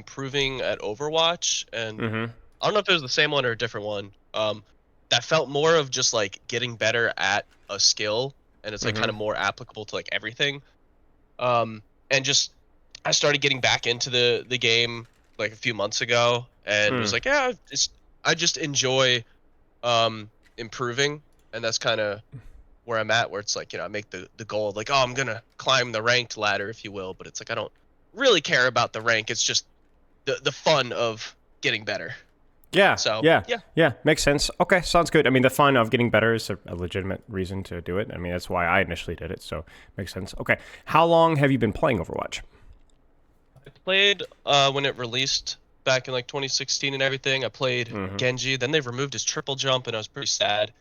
improving at Overwatch, and Mm-hmm. I don't know if it was the same one or a different one. That felt more of just like getting better at a skill, and it's like kind Mm-hmm. of more applicable to like everything. And just I started getting back into the game like a few months ago, and was Mm. like, yeah, I just enjoy improving, and that's kind of where I'm at, where it's like, I make the goal of like, oh, I'm gonna climb the ranked ladder, if you will, but it's like I don't really care about the rank. It's just the fun of getting better. Yeah, So yeah, yeah, yeah. Makes sense. Okay, sounds good. I mean, the fun of getting better is a legitimate reason to do it. I mean, that's why I initially did it, so makes sense. Okay, how long have you been playing Overwatch? I played when it released back in like 2016 and everything. I played Mm-hmm. Genji. Then they removed his triple jump, and I was pretty sad.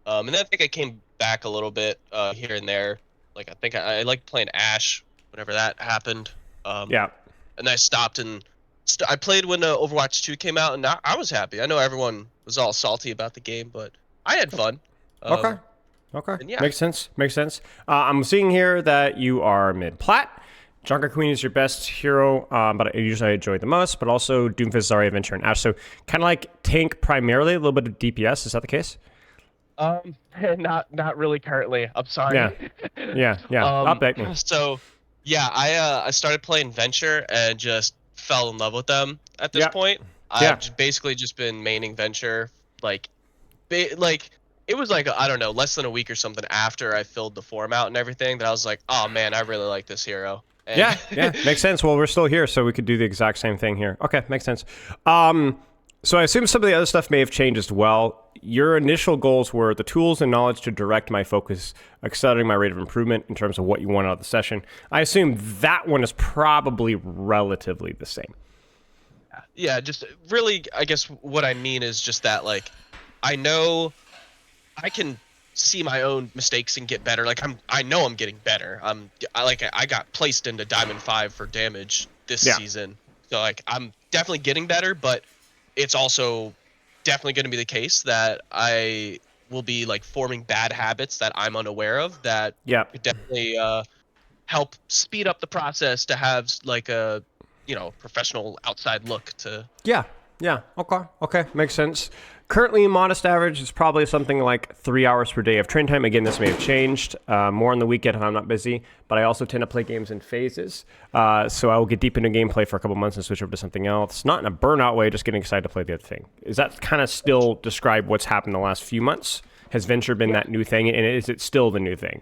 And then I think I came back a little bit here and there. Like I think I liked playing Ash whenever that happened. Um, Yeah. and I stopped and I played when Overwatch 2 came out, and I was happy. I know everyone was all salty about the game, but I had fun. Okay. Um, Okay. and yeah, Makes sense. Makes sense. I'm seeing here that you are mid plat. Junker Queen is your best hero, but usually I enjoy the most. But also Doomfist, Zarya, Venture, and Ash. So kind of like tank primarily, a little bit of DPS. Is that the case? um, not really currently. I'm Yeah. sorry. Yeah. Yeah. Update me. So yeah, I started playing Venture and just fell in love with them at this Yeah. point. Yeah. Basically just been maining Venture, like like it was like I don't know, less than a week or something after I filled the form out and everything that I was like, oh man, I really like this hero. And Yeah, yeah, makes sense. Well, we're still here, so we could do the exact same thing here. Okay, makes sense. Um, so I assume some of the other stuff may have changed as well. Your initial goals were the tools and knowledge to direct my focus, accelerating my rate of improvement in terms of what you want out of the session. I assume that one is probably relatively the same. yeah, just really, I guess what I mean is just that like I know I can see my own mistakes and get better. Like I know I'm getting better. I got placed into Diamond 5 for damage this Yeah. season. So like I'm definitely getting better, but it's also definitely going to be the case that I will be like forming bad habits that I'm unaware of that Yeah. could definitely help speed up the process to have like a professional outside look to. Yeah. Yeah. Okay. Okay. Makes sense. Currently, modest average is probably something like 3 hours per day of train time. Again, this may have changed more on the weekend when I'm not busy, but I also tend to play games in phases. So I will get deep into gameplay for a couple months and switch over to something else. Not in a burnout way, just getting excited to play the other thing. Is that kind of still describe what's happened the last few months? Has Venture been Yeah. that new thing, and is it still the new thing?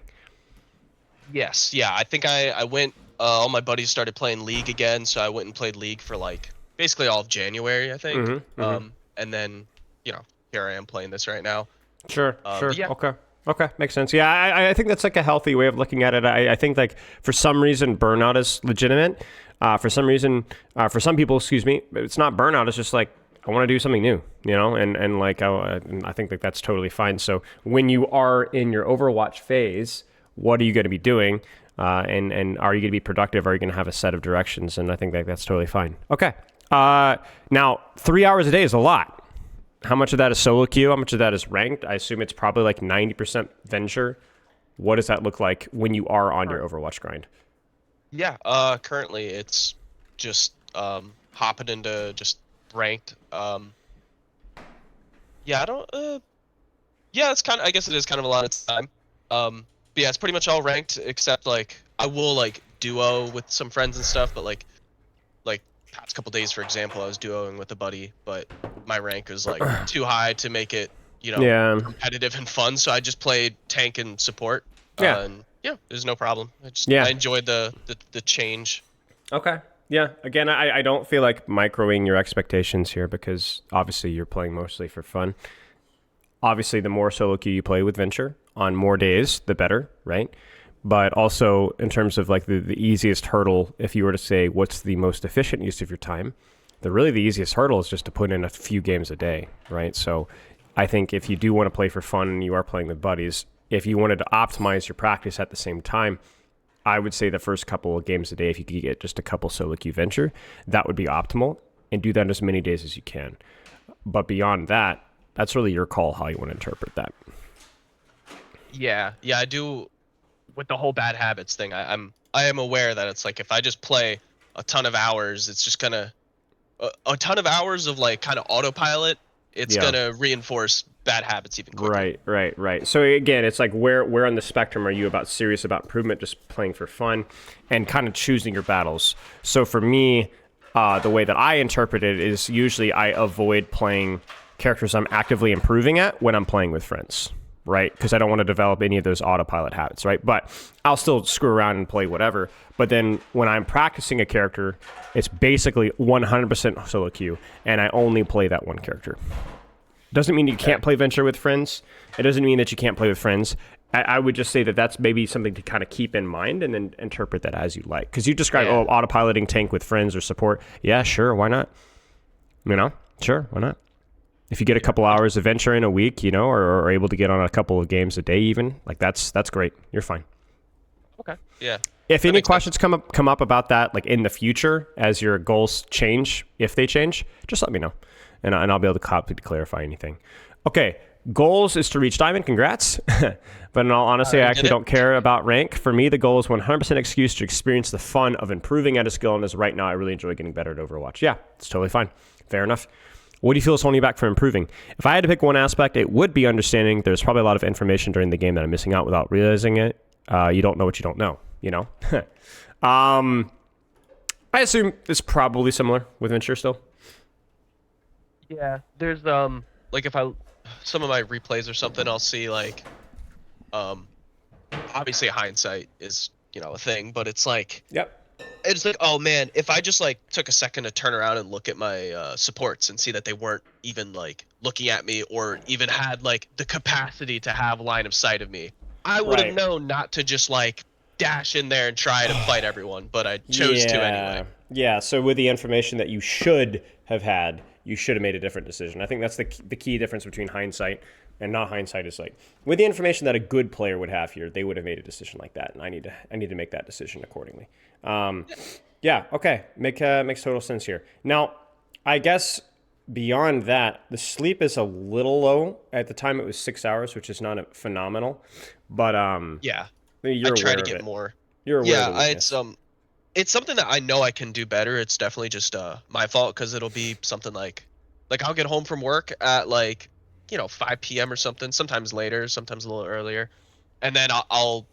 Yes, yeah. I think I went. All my buddies started playing League again, so I went and played League for like basically all of January, I think. Mm-hmm. Mm-hmm. And then here I am playing this right now. Sure, But sure. yeah, Okay. Okay, makes sense. Yeah, I think that's like a healthy way of looking at it. I think like for some reason burnout is legitimate. For some reason, for some people, excuse me, it's not burnout. It's just like I want to do something new, and like I think that that's totally fine. So when you are in your Overwatch phase, what are you going to be doing? And are you going to be productive? Are you going to have a set of directions? And I think that that's totally fine. Okay. Now 3 hours a day is a lot. How much of that is solo queue? How much of that is ranked? I assume it's probably like 90% venture. What does that look like when you are on your Overwatch grind? yeah. Currently it's just hopping into just ranked. Yeah, I don't. Yeah, it's kind of. I guess it is kind of a lot of time. But yeah, it's pretty much all ranked except like I will like duo with some friends and stuff, but like past couple days, for example, I was duoing with a buddy, but my rank was like too high to make it, Yeah. competitive and fun. So I just played tank and support, Yeah. and yeah, there's no problem. I Yeah. enjoyed the change. Okay. Yeah. Again, I don't feel like microing your expectations here because obviously you're playing mostly for fun. Obviously, the more solo queue you play with Venture on more days, the better, right? But also in terms of like the easiest hurdle, if you were to say what's the most efficient use of your time, the easiest hurdle is just to put in a few games a day, right? So I think if you do want to play for fun and you are playing with buddies, if you wanted to optimize your practice at the same time, I would say the first couple of games a day, if you could get just a couple solo queue Venture, that would be optimal, and do that as many days as you can. But beyond that, that's really your call how you want to interpret that. Yeah, yeah, I do. With the whole bad habits thing, I am aware that it's like if I just play a ton of hours, it's just gonna a ton of hours of like kind of autopilot, it's Yeah. gonna reinforce bad habits even quicker. Right. So again, it's like where on the spectrum are you about serious about improvement, just playing for fun, and kind of choosing your battles. So for me, the way that I interpret it is usually I avoid playing characters I'm actively improving at when I'm playing with friends, right? Because I don't want to develop any of those autopilot habits, right? But I'll still screw around and play whatever. But then when I'm practicing a character, it's basically 100% solo queue, and I only play that one character. Doesn't mean you can't play Venture with friends. It doesn't mean that you can't play with friends. I would just say that that's maybe something to kind of keep in mind and then interpret that as you like. Because you describe, Yeah. autopiloting tank with friends or support. Yeah, sure, why not? Sure, why not? If you get a couple hours of Venture in a week, or able to get on a couple of games a day even, like that's great. You're fine. Okay. Yeah. If That any makes sense. questions come up about that, like in the future, as your goals change, if they change, just let me know, and I'll be able to clarify anything. Okay, goals is to reach diamond. Congrats, but in all honesty, I Already actually did it. don't care about rank. For me, the goal is 100% excuse to experience the fun of improving at a skill, and as right now, I really enjoy getting better at Overwatch. Yeah, it's totally fine. Fair enough. What do you feel is holding you back from improving? If I had to pick one aspect, it would be understanding there's probably a lot of information during the game that I'm missing out without realizing it. You don't know what you don't know, I assume it's probably similar with Venture still. Yeah. There's like if I some of my replays or something, I'll see like um obviously hindsight is a thing, but Yep. it's like, oh man, if I just like took a second to turn around and look at my supports and see that they weren't even like looking at me or even had like the capacity to have line of sight of me, I would have Right. known not to just like dash in there and try to fight everyone, but I chose to anyway. Yeah. So with the information that you should have had, you should have made a different decision. I think that's the key difference between hindsight and not hindsight is like with the information that a good player would have here, they would have made a decision like that, and I need to make that decision accordingly. Yeah. Okay. Makes total sense here. Now, I guess beyond that, the sleep is a little low. At the time, it was 6 hours, which is not phenomenal, but Yeah, I you're try aware to of get it. more. You're aware of Yeah, the I, weakness. it's something that I know I can do better. It's definitely just my fault because it'll be something like I'll get home from work at like 5 p.m. or something, sometimes later, sometimes a little earlier, and then I'll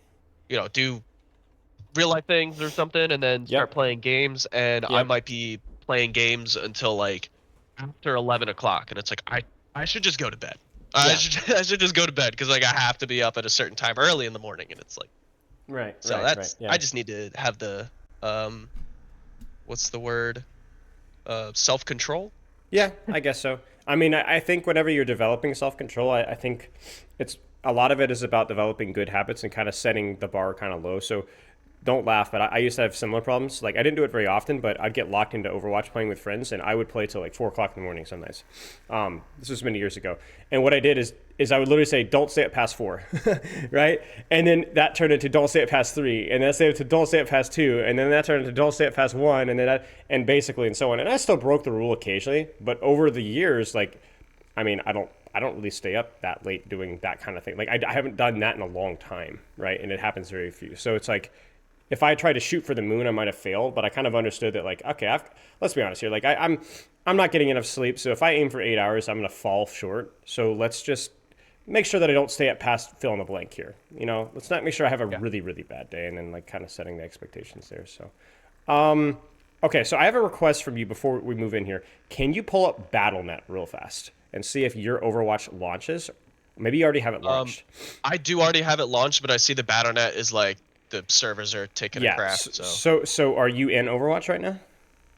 do real life things or something, and then start Yep. playing games, and I Yep. might be playing games until like after 11 o'clock, and it's like I should just go to bed. I Yeah. should I should just go to bed because like I have to be up at a certain time early in the morning, and it's like Right. so Right. that's Yeah. I just need to have the um what's the word self control. Yeah, I guess so. I mean, I think whenever you're developing self control, I think it's a lot of it is about developing good habits and kind of setting the bar kind of low. So don't laugh, but I used to have similar problems. Like I didn't do it very often, but I'd get locked into Overwatch playing with friends, and I would play till like 4 o'clock in the morning some nights. This was many years ago, and what I did is I would literally say, "Don't stay up past 4," right? And then that turned into "Don't stay up past 3," and then to "Don't stay up past 2," and then that turned into "Don't stay up past 1," and then and basically and so on. And I still broke the rule occasionally, but over the years, like, I mean, I don't really stay up that late doing that kind of thing. Like I haven't done that in a long time, right? And it happens very few. So it's like if I tried to shoot for the moon, I might have failed. But I kind of understood that, like, okay, let's be honest here. Like, I'm not getting enough sleep. So if I aim for 8 hours, I'm gonna fall short. So let's just make sure that I don't stay up past fill in the blank here. Let's not make sure I have a Yeah. really really bad day, and then like kind of setting the expectations there. So, okay, so I have a request from you before we move in here. Can you pull up BattleNet real fast and see if your Overwatch launches? Maybe you already have it Um, launched. I do already have it launched, but I see the BattleNet is like the servers are taking a Yeah. crap. So So are you in Overwatch right now?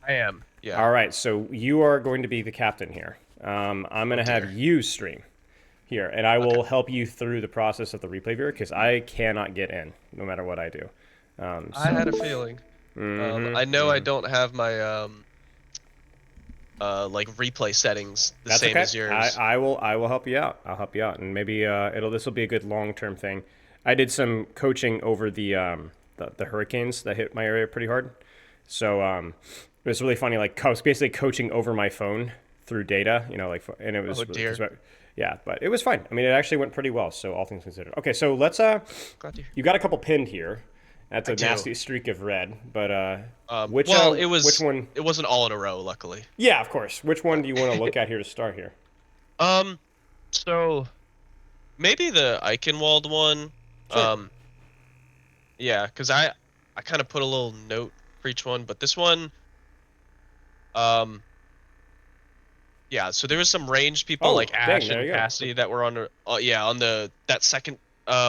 I am. Yeah. All right, so you are going to be the captain here. I'm going Oh to have dear. you stream here, and I Okay. will help you through the process of the replay viewer because I cannot get in no matter what I do. I had a feeling. I know I don't have my like replay settings the That's same okay. as yours. I will help you out. I'll help you out, and maybe this will be a good long term thing. I did some coaching over the hurricanes that hit my area pretty hard, so it was really funny. Like I was basically coaching over my phone through data, and it was Oh really, dear. yeah, but it was fine. I mean, it actually went pretty well. So all things considered. Okay, so let's Glad to hear. you got a couple pinned here. That's I a do. nasty streak of red. But Well, which one? it wasn't all in a row, luckily. Yeah, of course. Which one do you want to look at here to start here? Um, so maybe the Eichenwald one. Sure. Yeah, because I kind of put a little note for each one, but this one, um, yeah. So there was some ranged people Oh, like dang, Ash there and you go. Cassidy that were on, yeah, on that second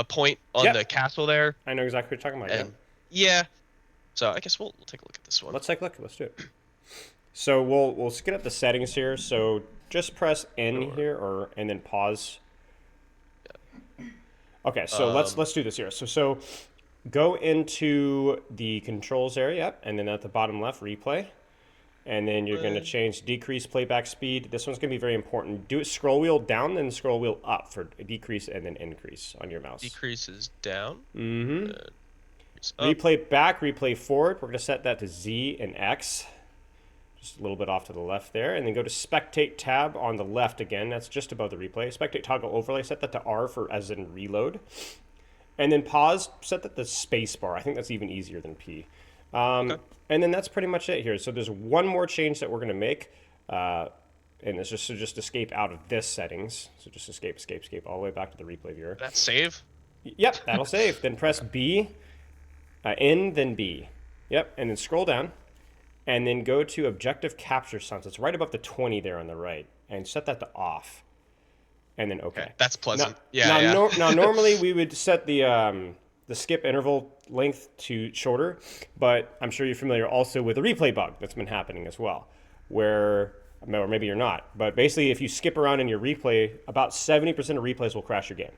point on Yep. the castle there, I know exactly what you're talking about. and Yeah. yeah. So I guess we'll take a look at this one. Let's take a look. Let's do it. So we'll get at the settings here. So just press N Sure. here, and then pause. Okay, so let's do this here. So go into the controls area, and then at the bottom left, replay. And then you're going to change decrease playback speed. This one's going to be very important. Do it scroll wheel down, then scroll wheel up for decrease and then increase on your mouse. Decreases down. Mm-hmm. Up. Replay back, replay forward. We're going to set that to Z and X. Just a little bit off to the left there. And then go to spectate tab on the left again. That's just above the replay. Spectate toggle overlay. Set that to R for as in reload. And then pause. Set that to space bar. I think that's even easier than P. Okay. And then that's pretty much it here. So there's one more change that we're going to make. And it's just to just escape out of this settings. So just escape all the way back to the replay viewer. That save? Yep, that'll save. Then press B, N, then B. Yep, and then scroll down. And then go to objective capture sounds. It's right above the 20 there on the right. And set that to off. And then okay. That's pleasant. Now, yeah. Now normally we would set the skip interval length to shorter, but I'm sure you're familiar also with the replay bug that's been happening as well, or maybe you're not. But basically, if you skip around in your replay, about 70% of replays will crash your game.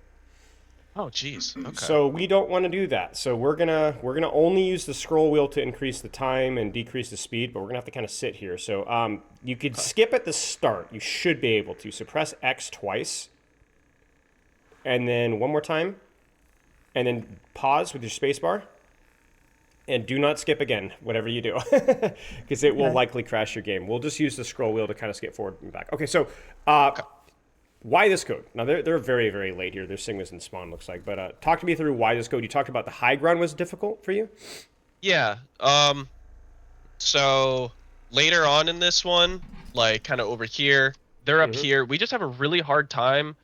Oh, geez. Okay. So we don't want to do that. So we're gonna only use the scroll wheel to increase the time and decrease the speed, but we're gonna have to kind of sit here. So you could skip at the start. You should be able to. So press X twice, and then one more time, and then pause with your space bar. And do not skip again, whatever you do, because it will likely crash your game. We'll just use the scroll wheel to kind of skip forward and back. Okay, so why this code? Now, they're very, very late here. Their Sigmas and Spawn looks like. But talk to me through why this code. You talked about the high ground was difficult for you? Yeah. So later on in this one, like kind of over here, they're up here. We just have a really hard time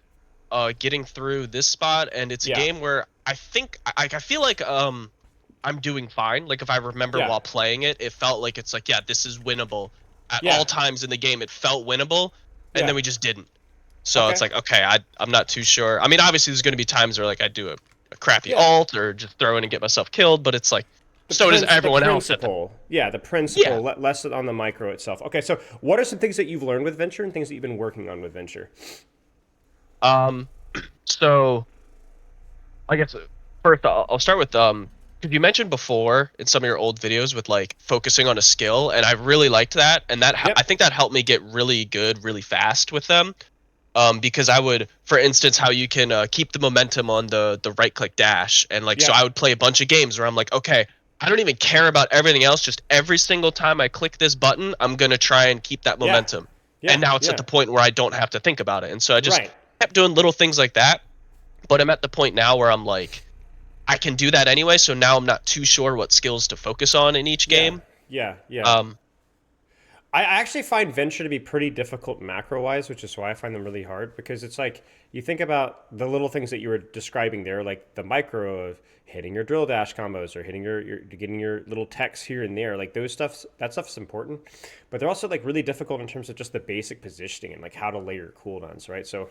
getting through this spot, and it's a game where I think I feel like I'm doing fine. Like if I remember while playing it, it felt like it's like, yeah, this is winnable. At all times in the game, it felt winnable, and then we just didn't. So it's like, okay, I'm not too sure. I mean, obviously there's going to be times where like I do a crappy alt or just throw in and get myself killed, but it's like, so does everyone else. Yeah, the principle, less on the micro itself. Okay, so what are some things that you've learned with Venture and things that you've been working on with Venture? So I guess first I'll start with because you mentioned before in some of your old videos with like focusing on a skill, and I really liked that, and that I think that helped me get really good really fast with them. Because I would, for instance, how you can keep the momentum on the right click dash, and like so I would play a bunch of games where I'm like, okay, I don't even care about everything else, just every single time I click this button, I'm gonna try and keep that momentum. And now it's at the point where I don't have to think about it, and so I just kept doing little things like that. But I'm at the point now where I'm like, I can do that anyway, so now I'm not too sure what skills to focus on in each game. I actually find Venture to be pretty difficult macro-wise, which is why I find them really hard, because it's like, you think about the little things that you were describing there, like the micro of hitting your drill dash combos or hitting your getting your little techs here and there, like that stuff's important, but they're also like really difficult in terms of just the basic positioning and like how to layer cooldowns, right? So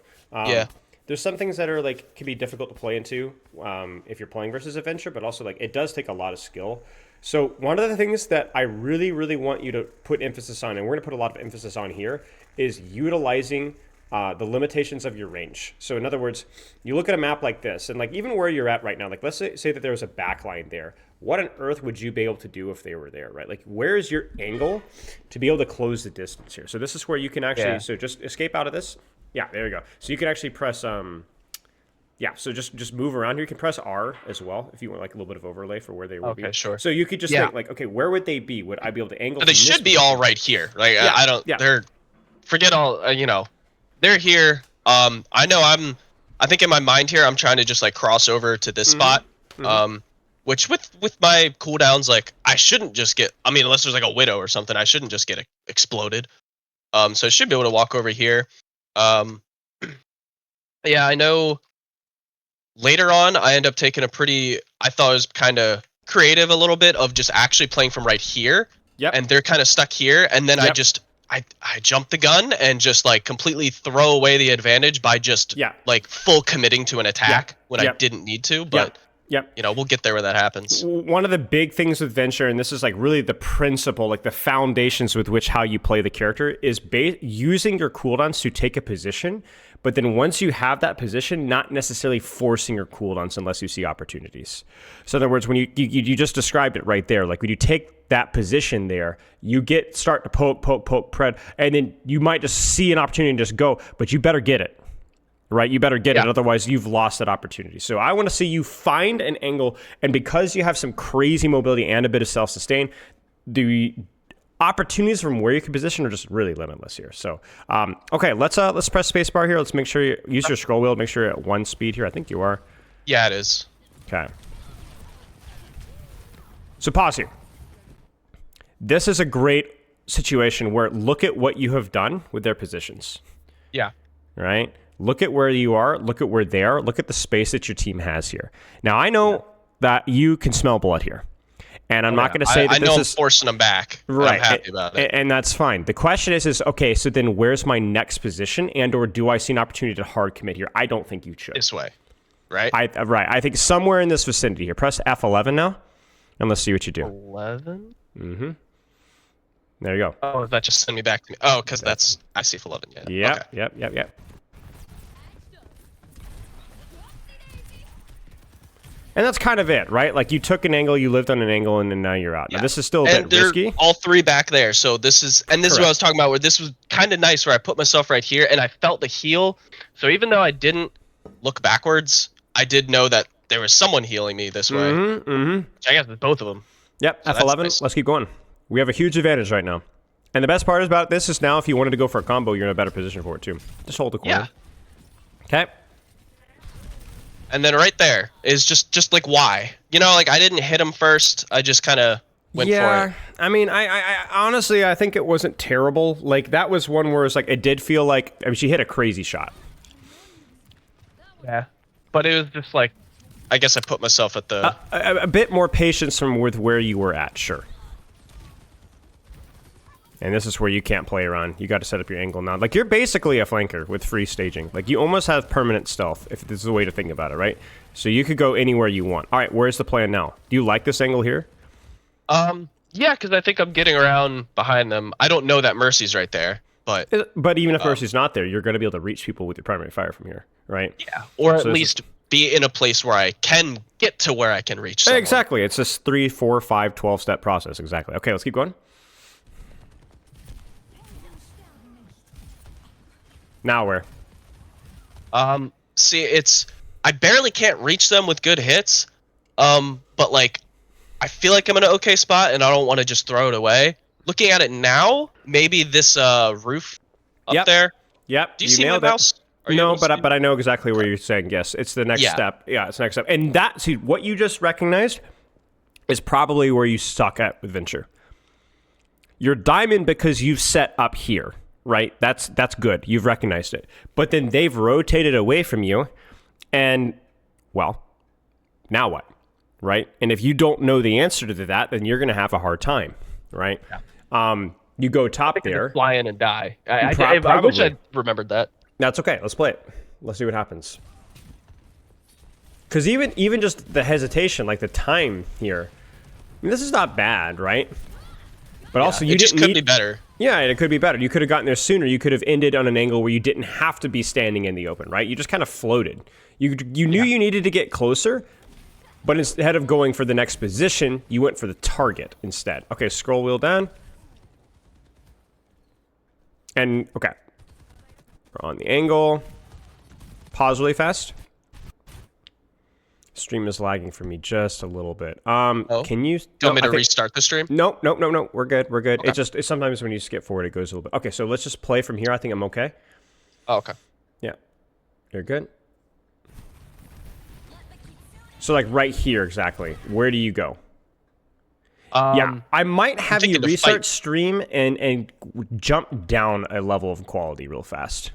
there's some things that are like can be difficult to play into if you're playing versus a Venture, but also like it does take a lot of skill. So one of the things that I really, really want you to put emphasis on, and we're going to put a lot of emphasis on here, is utilizing the limitations of your range. So in other words, you look at a map like this, and like even where you're at right now, like let's say that there was a backline there. What on earth would you be able to do if they were there, right? Like where is your angle to be able to close the distance here? So this is where you can actually, so just escape out of this. Yeah, there you go. So you can actually press... so just move around here. You can press R as well if you want like a little bit of overlay for where they would be. Okay, sure. So you could just think like, okay, where would they be? Would I be able to angle? So they should be all right here. Like I don't. They're forget all. They're here. I know I think in my mind here I'm trying to just like cross over to this spot. Which with my cooldowns, like I shouldn't just get. I mean, unless there's like a widow or something, I shouldn't just get exploded. So I should be able to walk over here. Um, yeah, I know. Later on, I end up taking a pretty. I thought it was kind of creative a little bit of just actually playing from right here. Yep. And they're kind of stuck here, and then Yep. I jump the gun and just like completely throw away the advantage by just like full committing to an attack when I didn't need to. But you know, we'll get there when that happens. One of the big things with Venture, and this is like really the principle, like the foundations with which how you play the character, is using your cooldowns to take a position. But then once you have that position, not necessarily forcing your cooldowns unless you see opportunities. So in other words, when you just described it right there, like when you take that position there, you start to poke, pred, and then you might just see an opportunity and just go, but you better get it. Right, you better get it, otherwise you've lost that opportunity. So I want to see you find an angle, and because you have some crazy mobility and a bit of self-sustain, the opportunities from where you can position are just really limitless here. So, okay, let's press spacebar here. Let's make sure you use your scroll wheel. Make sure you're at 1 speed here. I think you are. Yeah, it is. Okay. So pause here. This is a great situation where look at what you have done with their positions. Yeah. Right? Look at where you are. Look at where they are. Look at the space that your team has here. Now, I know that you can smell blood here. And I'm not going to say that I know I'm forcing them back. Right. I'm happy about it. And that's fine. The question is, okay, so then where's my next position? And or do I see an opportunity to hard commit here? I don't think you should. This way. Right? Right. I think somewhere in this vicinity here. Press F11 now. And let's see what you do. 11? Mm-hmm. There you go. Oh, that just sent me back to me. Oh, because that's IC 11. Yeah. Yep. And that's kind of it, right? Like you took an angle, you lived on an angle, and then now you're out. Yeah. Now, this is still a bit risky. All three back there. So this is what I was talking about, where this was kind of nice, where I put myself right here, and I felt the heal. So even though I didn't look backwards, I did know that there was someone healing me this way. Which I guess it's both of them. Yep, so F11. Nice. Let's keep going. We have a huge advantage right now. And the best part about this is now if you wanted to go for a combo, you're in a better position for it too. Just hold the corner. Yeah. Okay. And then right there is just like why. You know, like I didn't hit him first. I just kind of went for it. I mean, I honestly, I think it wasn't terrible. Like that was one where it's like, it did feel like, I mean, she hit a crazy shot. Yeah. But it was just like, I guess I put myself at the... a bit more patience from with where you were at, sure. And this is where you can't play around. You got to set up your angle now. Like, you're basically a flanker with free staging. Like, you almost have permanent stealth, if this is a way to think about it, right? So you could go anywhere you want. All right, where's the plan now? Do you like this angle here? Yeah, because I think I'm getting around behind them. I don't know that Mercy's right there, but... But even if Mercy's not there, you're going to be able to reach people with your primary fire from here, right? Yeah, or at least be in a place where I can get to where I can reach someone. Exactly. It's this 3, 4, 5, 12-step process. Exactly. Okay, let's keep going. Now where? See, I barely can't reach them with good hits. But like, I feel like I'm in an okay spot, and I don't want to just throw it away. Looking at it now, maybe this roof up there. Yep. Do you see my mouse? No, but I know exactly where you're saying. Yes, it's the next step. Yeah, it's the next step. And see, what you just recognized is probably where you suck at with Venture. You're diamond because you've set up here. Right? That's good. You've recognized it. But then they've rotated away from you. And, well, now what? Right? And if you don't know the answer to that, then you're going to have a hard time. Right? Yeah. You go top there. Fly in and die. I wish I remembered that. That's okay. Let's play it. Let's see what happens. Because even just the hesitation, like the time here, I mean, this is not bad, right? But also, you just could be better. Yeah, and it could be better. You could have gotten there sooner. You could have ended on an angle where you didn't have to be standing in the open, right? You just kind of floated. You knew you needed to get closer, but instead of going for the next position, you went for the target instead. Okay, scroll wheel down. And, okay. We're on the angle. Pause really fast. Stream is lagging for me just a little bit. Can you... Do you want me to restart the stream? No. We're good. Okay. It's sometimes when you skip forward, it goes a little bit. Okay, so let's just play from here. I think I'm okay. Oh, okay. Yeah. You're good. So like right here exactly. Where do you go? Um, Yeah, I might have you thinking to restart fight. stream and jump down a level of quality real fast.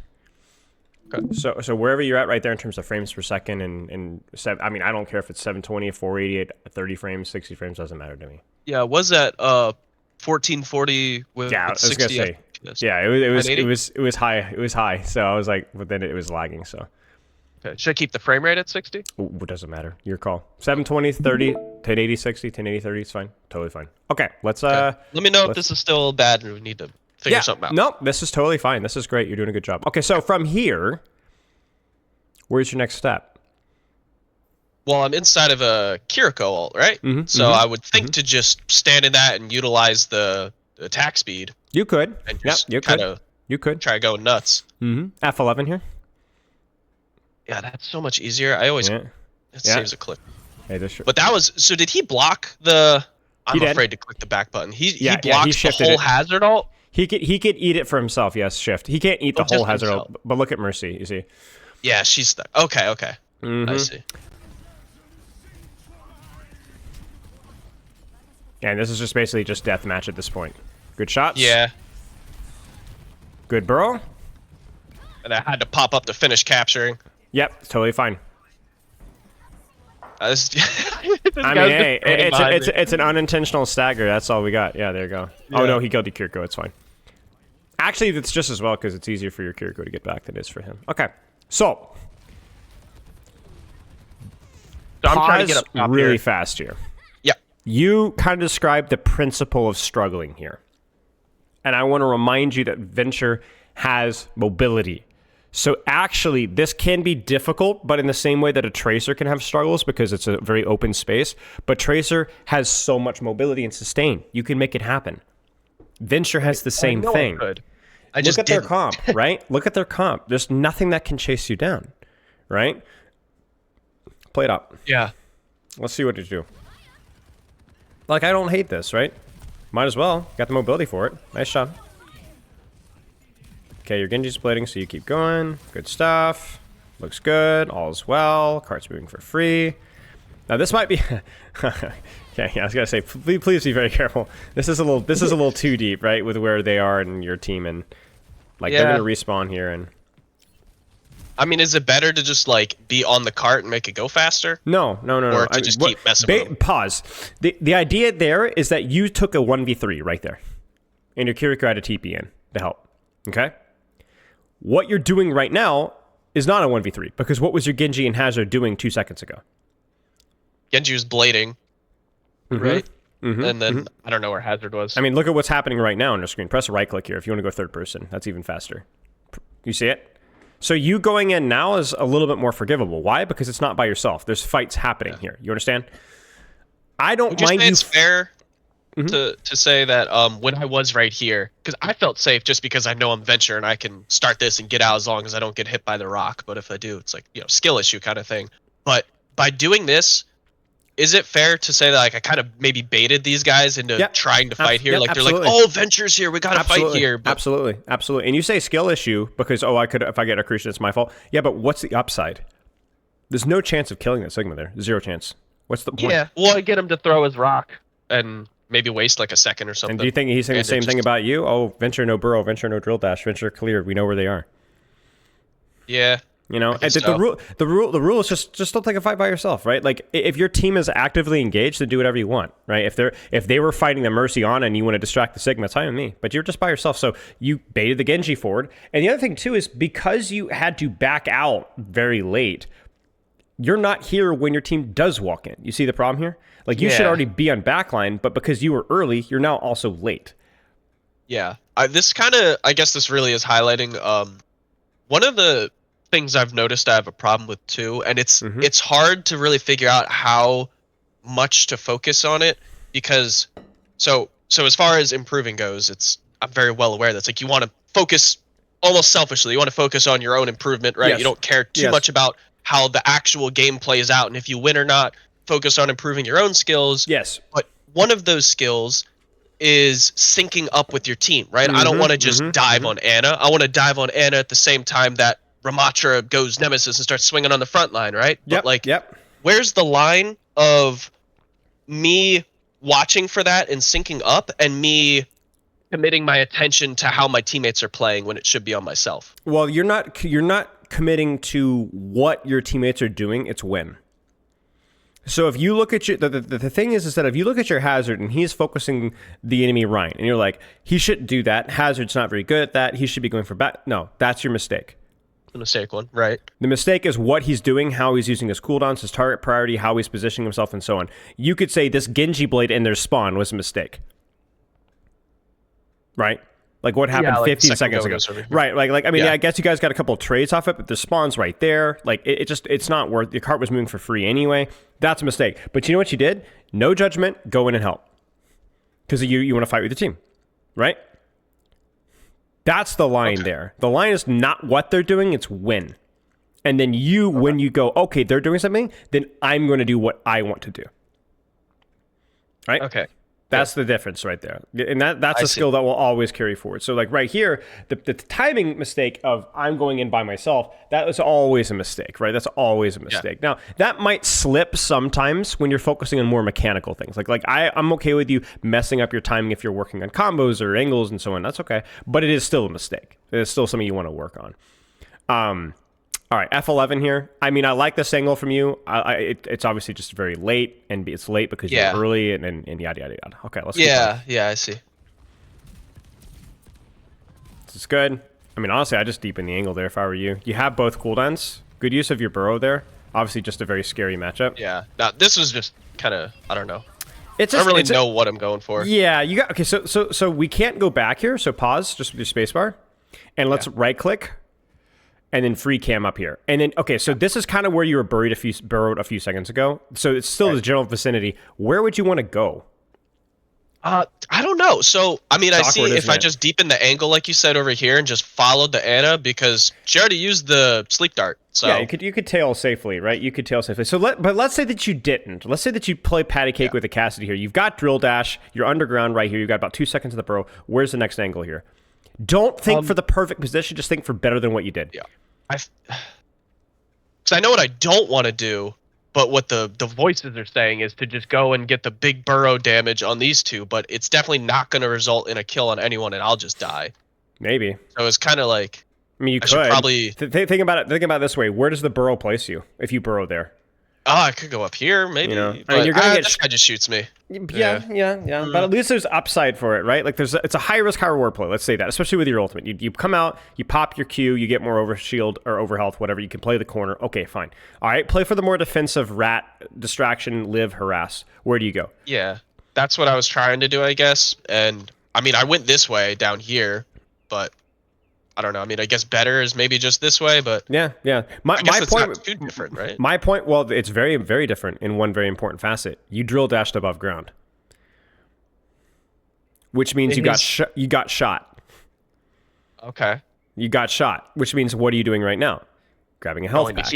Okay. So wherever you're at right there in terms of frames per second I mean, I don't care if it's 720, 488, 30 frames, 60 frames, doesn't matter to me. Yeah, was that 1440 with Yeah, I was 60 gonna say. FPS? Yeah, it was 1080? high. It was high. So I was like, but then it was lagging. So Okay. Should I keep the frame rate at 60? it doesn't matter. Your call. 720, 30, 1080, 60, 1080, 30 is fine. Totally fine. Okay, let's Okay. Let me know if let's- this is still bad and we need to figure something out. No, this is totally fine. This is great. You're doing a good job. Okay, so from here, where's your next step? Well, I'm inside of a Kiriko ult, right? So I would think to just stand in that and utilize the attack speed You could. and Yep, just you kind could. of You could. try going nuts. F11 here. Yeah, that's so much easier. I always Yeah. it Yeah. saves a click. Hey, this. But that was so. Did he block the? I'm did. afraid to click the back button. He Yeah, blocked yeah, he the shifted whole it. hazard ult. He could eat it for himself. Yes, shift. He can't eat the Oh, whole just hazard, himself. but look at Mercy. You see. Yeah, she's stuck. Okay, okay. I see. And this is just basically just deathmatch at this point. Good shots. Yeah, Good burrow. and I had to pop up to finish capturing. Yep, totally fine. This, this I guy's mean, just hey, standing behind me. it's an unintentional stagger. That's all we got. Yeah, there you go. Oh Yeah. no, he killed the Kiriko. It's fine. Actually, it's just as well because it's easier for your Kiriko to get back than it is for him. Okay, so So I'm trying to pause get up top really here. fast here. Yep. You kind of described the principle of struggling here. And I want to remind you that Venture has mobility. So actually, this can be difficult, but in the same way that a Tracer can have struggles because it's a very open space. But Tracer has so much mobility and sustain. You can make it happen. Venture has the same I know thing. I could. I just Look at their didn't. comp, right? Look at their comp. There's nothing that can chase you down, right? Play it up. Yeah. Let's see what you do. Like, I don't hate this, right? Might as well. Got the mobility for it. Nice job. Okay, your Genji's splitting, so you keep going. Good stuff. Looks good. All's well. Cart's moving for free. Now, this might be... okay, yeah, I was gonna say, please be very careful. This is a little too deep, right? With where they are in your team, and like they're Yeah. gonna respawn here, and I mean, is it better to just like be on the cart and make it go faster? no. Or to just keep messing with them? Pause. The idea there is that you took a 1v3 right there. And your Kiriko had a TP in to help. Okay? What you're doing right now is not a 1v3, because what was your Genji and Hazard doing 2 seconds ago? Genji was blading, right? And then I don't know where Hazard was. I mean, look at what's happening right now on your screen. Press right click here if you want to go third person. That's even faster. You see it? So you going in now is a little bit more forgivable. Why? Because it's not by yourself. There's fights happening here. You understand? I don't Would you mind say you. it's fair to say that when I was right here, because I felt safe just because I know I'm Venture and I can start this and get out as long as I don't get hit by the rock. But if I do, it's like, skill issue kind of thing. But by doing this, is it fair to say that like I kind of maybe baited these guys into Yep. trying to fight here? Yep, Like they're absolutely. like, oh, Venture's here, we gotta fight here. But Absolutely. And you say skill issue because, I could, if I get a Crucian, it's my fault. Yeah, but what's the upside? There's no chance of killing that Sigma there. Zero chance. What's the point? yeah, well, I get him to throw his rock and maybe waste like a second or something. And do you think he's saying the And it same thing just- about you? Oh, Venture no burrow, Venture no drill dash, Venture clear. We know where they are. Yeah. You know, and guess the so. rule is just don't take a fight by yourself, right? Like if your team is actively engaged, then do whatever you want, right? If they were fighting the Mercy on and you want to distract the Sigma, it's fine with me. But you're just by yourself, so you baited the Genji forward. And the other thing too is because you had to back out very late, you're not here when your team does walk in. You see the problem here? Like you should Yeah. already be on backline, but because you were early, you're now also late. Yeah, this kind of, I guess this really is highlighting one of the things I've noticed I have a problem with too, and it's hard to really figure out how much to focus on it because so as far as improving goes, I'm very well aware that's like you want to focus almost selfishly, you want to focus on your own improvement, right? Yes. You don't care too Yes. much about how the actual game plays out and if you win or not. Focus on improving your own skills. Yes. But one of those skills is syncing up with your team, right? I don't want to just dive on Anna. I want to dive on Anna at the same time that Ramatra goes Nemesis and starts swinging on the front line, right? Yep. But like Yep. where's the line of me watching for that and syncing up, and me committing my attention to how my teammates are playing when it should be on myself? Well, you're not committing to what your teammates are doing. It's when. So if you look at your, the thing is that if you look at your Hazard and he's focusing the enemy right, and you're like, he shouldn't do that. Hazard's not very good at that. He should be going for back. No, that's your mistake. The mistake one, right? The mistake is what he's doing, how he's using his cooldowns, his target priority, how he's positioning himself, and so on. You could say this Genji blade in their spawn was a mistake. Right? Like what happened Yeah, like 15 seconds ago. Right. Like I mean, yeah, I guess you guys got a couple of trades off it, but the spawn's right there. Like it's not worth, your cart was moving for free anyway. That's a mistake. But you know what you did? No judgment, go in and help. Because you want to fight with the team. Right? That's the line there. The line is not what they're doing, it's when. And then when you go, okay, they're doing something, then I'm going to do what I want to do. Right? Okay. That's the difference right there. And that's a skill that will always carry forward. So like right here, the timing mistake of I'm going in by myself, that is always a mistake, right? That's always a mistake. Yeah. Now, that might slip sometimes when you're focusing on more mechanical things. Like I'm okay with you messing up your timing if you're working on combos or angles and so on. That's okay. But it is still a mistake. It is still something you want to work on. All right, F11 here. I mean, I like this angle from you. It's obviously just very late, and it's late because you're early, and yada, yada, yada. Okay, let's keep going. Yeah, I see. This is good. I mean, honestly, I just deepen the angle there if I were you. You have both cooldowns. Good use of your burrow there. Obviously, just a very scary matchup. Yeah. Now, this was just kind of, I don't know. It's just, I don't really know what I'm going for. Yeah, you got, okay, so we can't go back here, so pause just with your spacebar, and let's right-click. And then free cam up here. And then, okay, so this is kind of where you were burrowed a few seconds ago. So it's still the general vicinity. Where would you want to go? I don't know. So, I mean, I see if I just deepen the angle, like you said, over here and just followed the Ana, because she already used the sleep dart. So yeah, you could tail safely, right? You could tail safely. So but let's say that you didn't. Let's say that you play patty cake with a Cassidy here. You've got drill dash. You're underground right here. You've got about 2 seconds of the burrow. Where's the next angle here? Don't think for the perfect position. Just think for better than what you did. Yeah. Because I know what I don't want to do, but what the voices are saying is to just go and get the big burrow damage on these two, but it's definitely not going to result in a kill on anyone, and I'll just die. Maybe. So it's kind of like, I mean, you could probably think about it. Think about it this way: where does the burrow place you if you burrow there? Oh, I could go up here, maybe. You know? I mean, you're gonna get this guy just shoots me. Yeah. But at least there's upside for it, right? Like it's a high risk, high reward play. Let's say that, especially with your ultimate. You come out, you pop your Q, you get more over shield or over health, whatever. You can play the corner. Okay, fine. All right, play for the more defensive rat distraction, live, harass. Where do you go? Yeah, that's what I was trying to do, I guess. And I mean, I went this way down here, but I don't know. I mean, I guess better is maybe just this way, but yeah. My it's point not too different, right? My point, well, it's very, very different in one very important facet. You drill dashed above ground, which means you got shot. Okay. You got shot, which means what are you doing right now? Grabbing a health pack.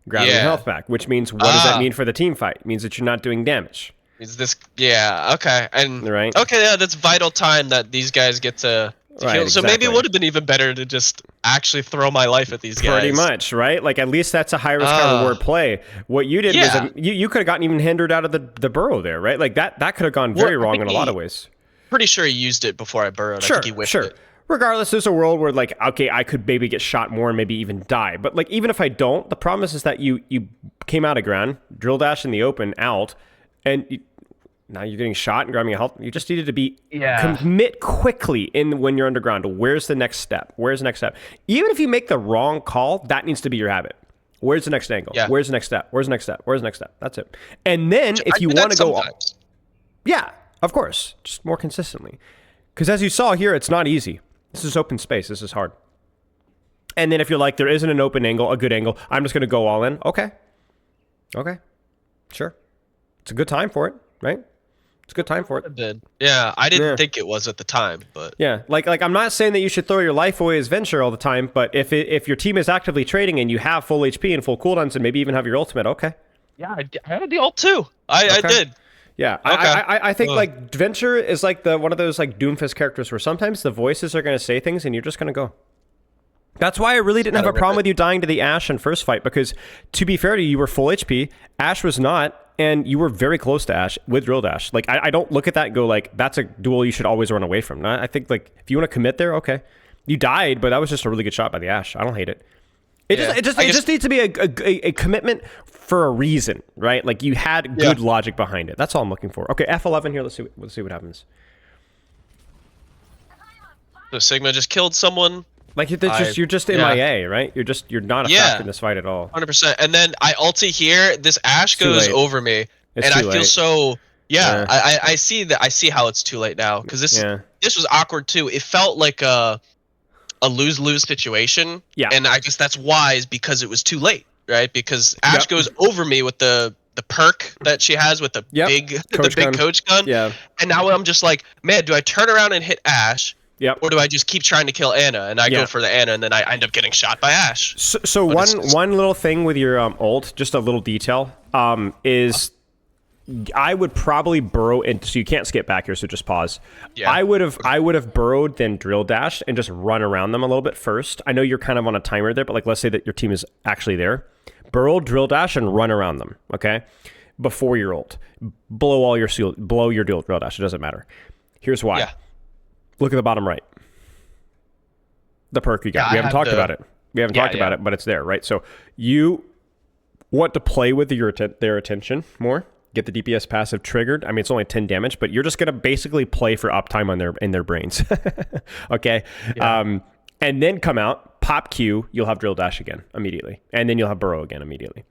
Grabbing a health pack, which means what does that mean for the team fight? It means that you're not doing damage. Is this? Yeah. Okay. And right. Okay. Yeah, that's vital time that these guys get to. Right, exactly. So maybe it would have been even better to just actually throw my life at these guys. Pretty much, right? Like, at least that's a high risk, high reward play. What you did was you could have gotten even hindered out of the burrow there, right? Like, that could have gone very wrong in a lot of ways. Pretty sure he used it before I burrowed. Sure, I think he whiffed it. Regardless, there's a world where, like, okay, I could maybe get shot more and maybe even die. But, like, even if I don't, the problem is that you came out of ground, drill dash in the open, out, and now you're getting shot and grabbing a health. You just needed to commit quickly when you're underground. Where's the next step? Where's the next step? Even if you make the wrong call, that needs to be your habit. Where's the next angle? Yeah. Where's the next step? Where's the next step? Where's the next step? That's it. And then if you want to go, yeah, of course, just more consistently. Because as you saw here, it's not easy. This is open space. This is hard. And then if you're like, there isn't an open angle, a good angle, I'm just going to go all in. Okay. Sure. It's a good time for it, right? It's a good time for it. Yeah, I didn't think it was at the time, but yeah, like I'm not saying that you should throw your life away as Venture all the time, but if your team is actively trading and you have full HP and full cooldowns and maybe even have your ultimate, okay. Yeah, I had the ult too. I did. Yeah, okay. I think like Venture is like one of those like Doomfist characters where sometimes the voices are going to say things and you're just going to go. That's why I really didn't have a Gotta rip problem it. with you dying to the Ashe in first fight, because to be fair to you, you were full HP. Ashe was not, and you were very close to Ashe with Drill Dash. Like, I don't look at that and go like, that's a duel you should always run away from. I think like if you want to commit there, okay. You died, but that was just a really good shot by the Ashe. I don't hate it. It just needs to be a commitment for a reason, right? Like you had good logic behind it. That's all I'm looking for. Okay, F11 here. Let's see what happens. So Sigma just killed someone. Like you're just MIA, right? You're not a factor in this fight at all. 100%. And then I ulti here. This Ashe goes over me, and I feel so. Yeah, I see that. I see how it's too late now, because this was awkward too. It felt like a lose-lose situation. Yeah. And I guess that's wise because it was too late, right? Because Ashe goes over me with the perk that she has with the big coach gun. Yeah. And now I'm just like, man, do I turn around and hit Ashe? Yep. Or do I just keep trying to kill Ana, and I go for the Ana, and then I end up getting shot by Ashe? So one little thing with your ult, just a little detail, is I would probably burrow into, so you can't skip back here, so just pause. Yeah. I would have burrowed, then drill dashed, and just run around them a little bit first. I know you're kind of on a timer there, but like let's say that your team is actually there. Burrow, drill dash, and run around them, okay? Before your ult. Blow your drill dash, it doesn't matter. Here's why. Yeah. Look at the bottom right. The perk you got. We haven't talked about it. We haven't talked about it, but it's there, right? So you want to play with their attention more. Get the DPS passive triggered. I mean, it's only 10 damage, but you're just gonna basically play for uptime in their brains. Okay. Yeah. And then come out, pop Q. You'll have drill dash again immediately, and then you'll have burrow again immediately.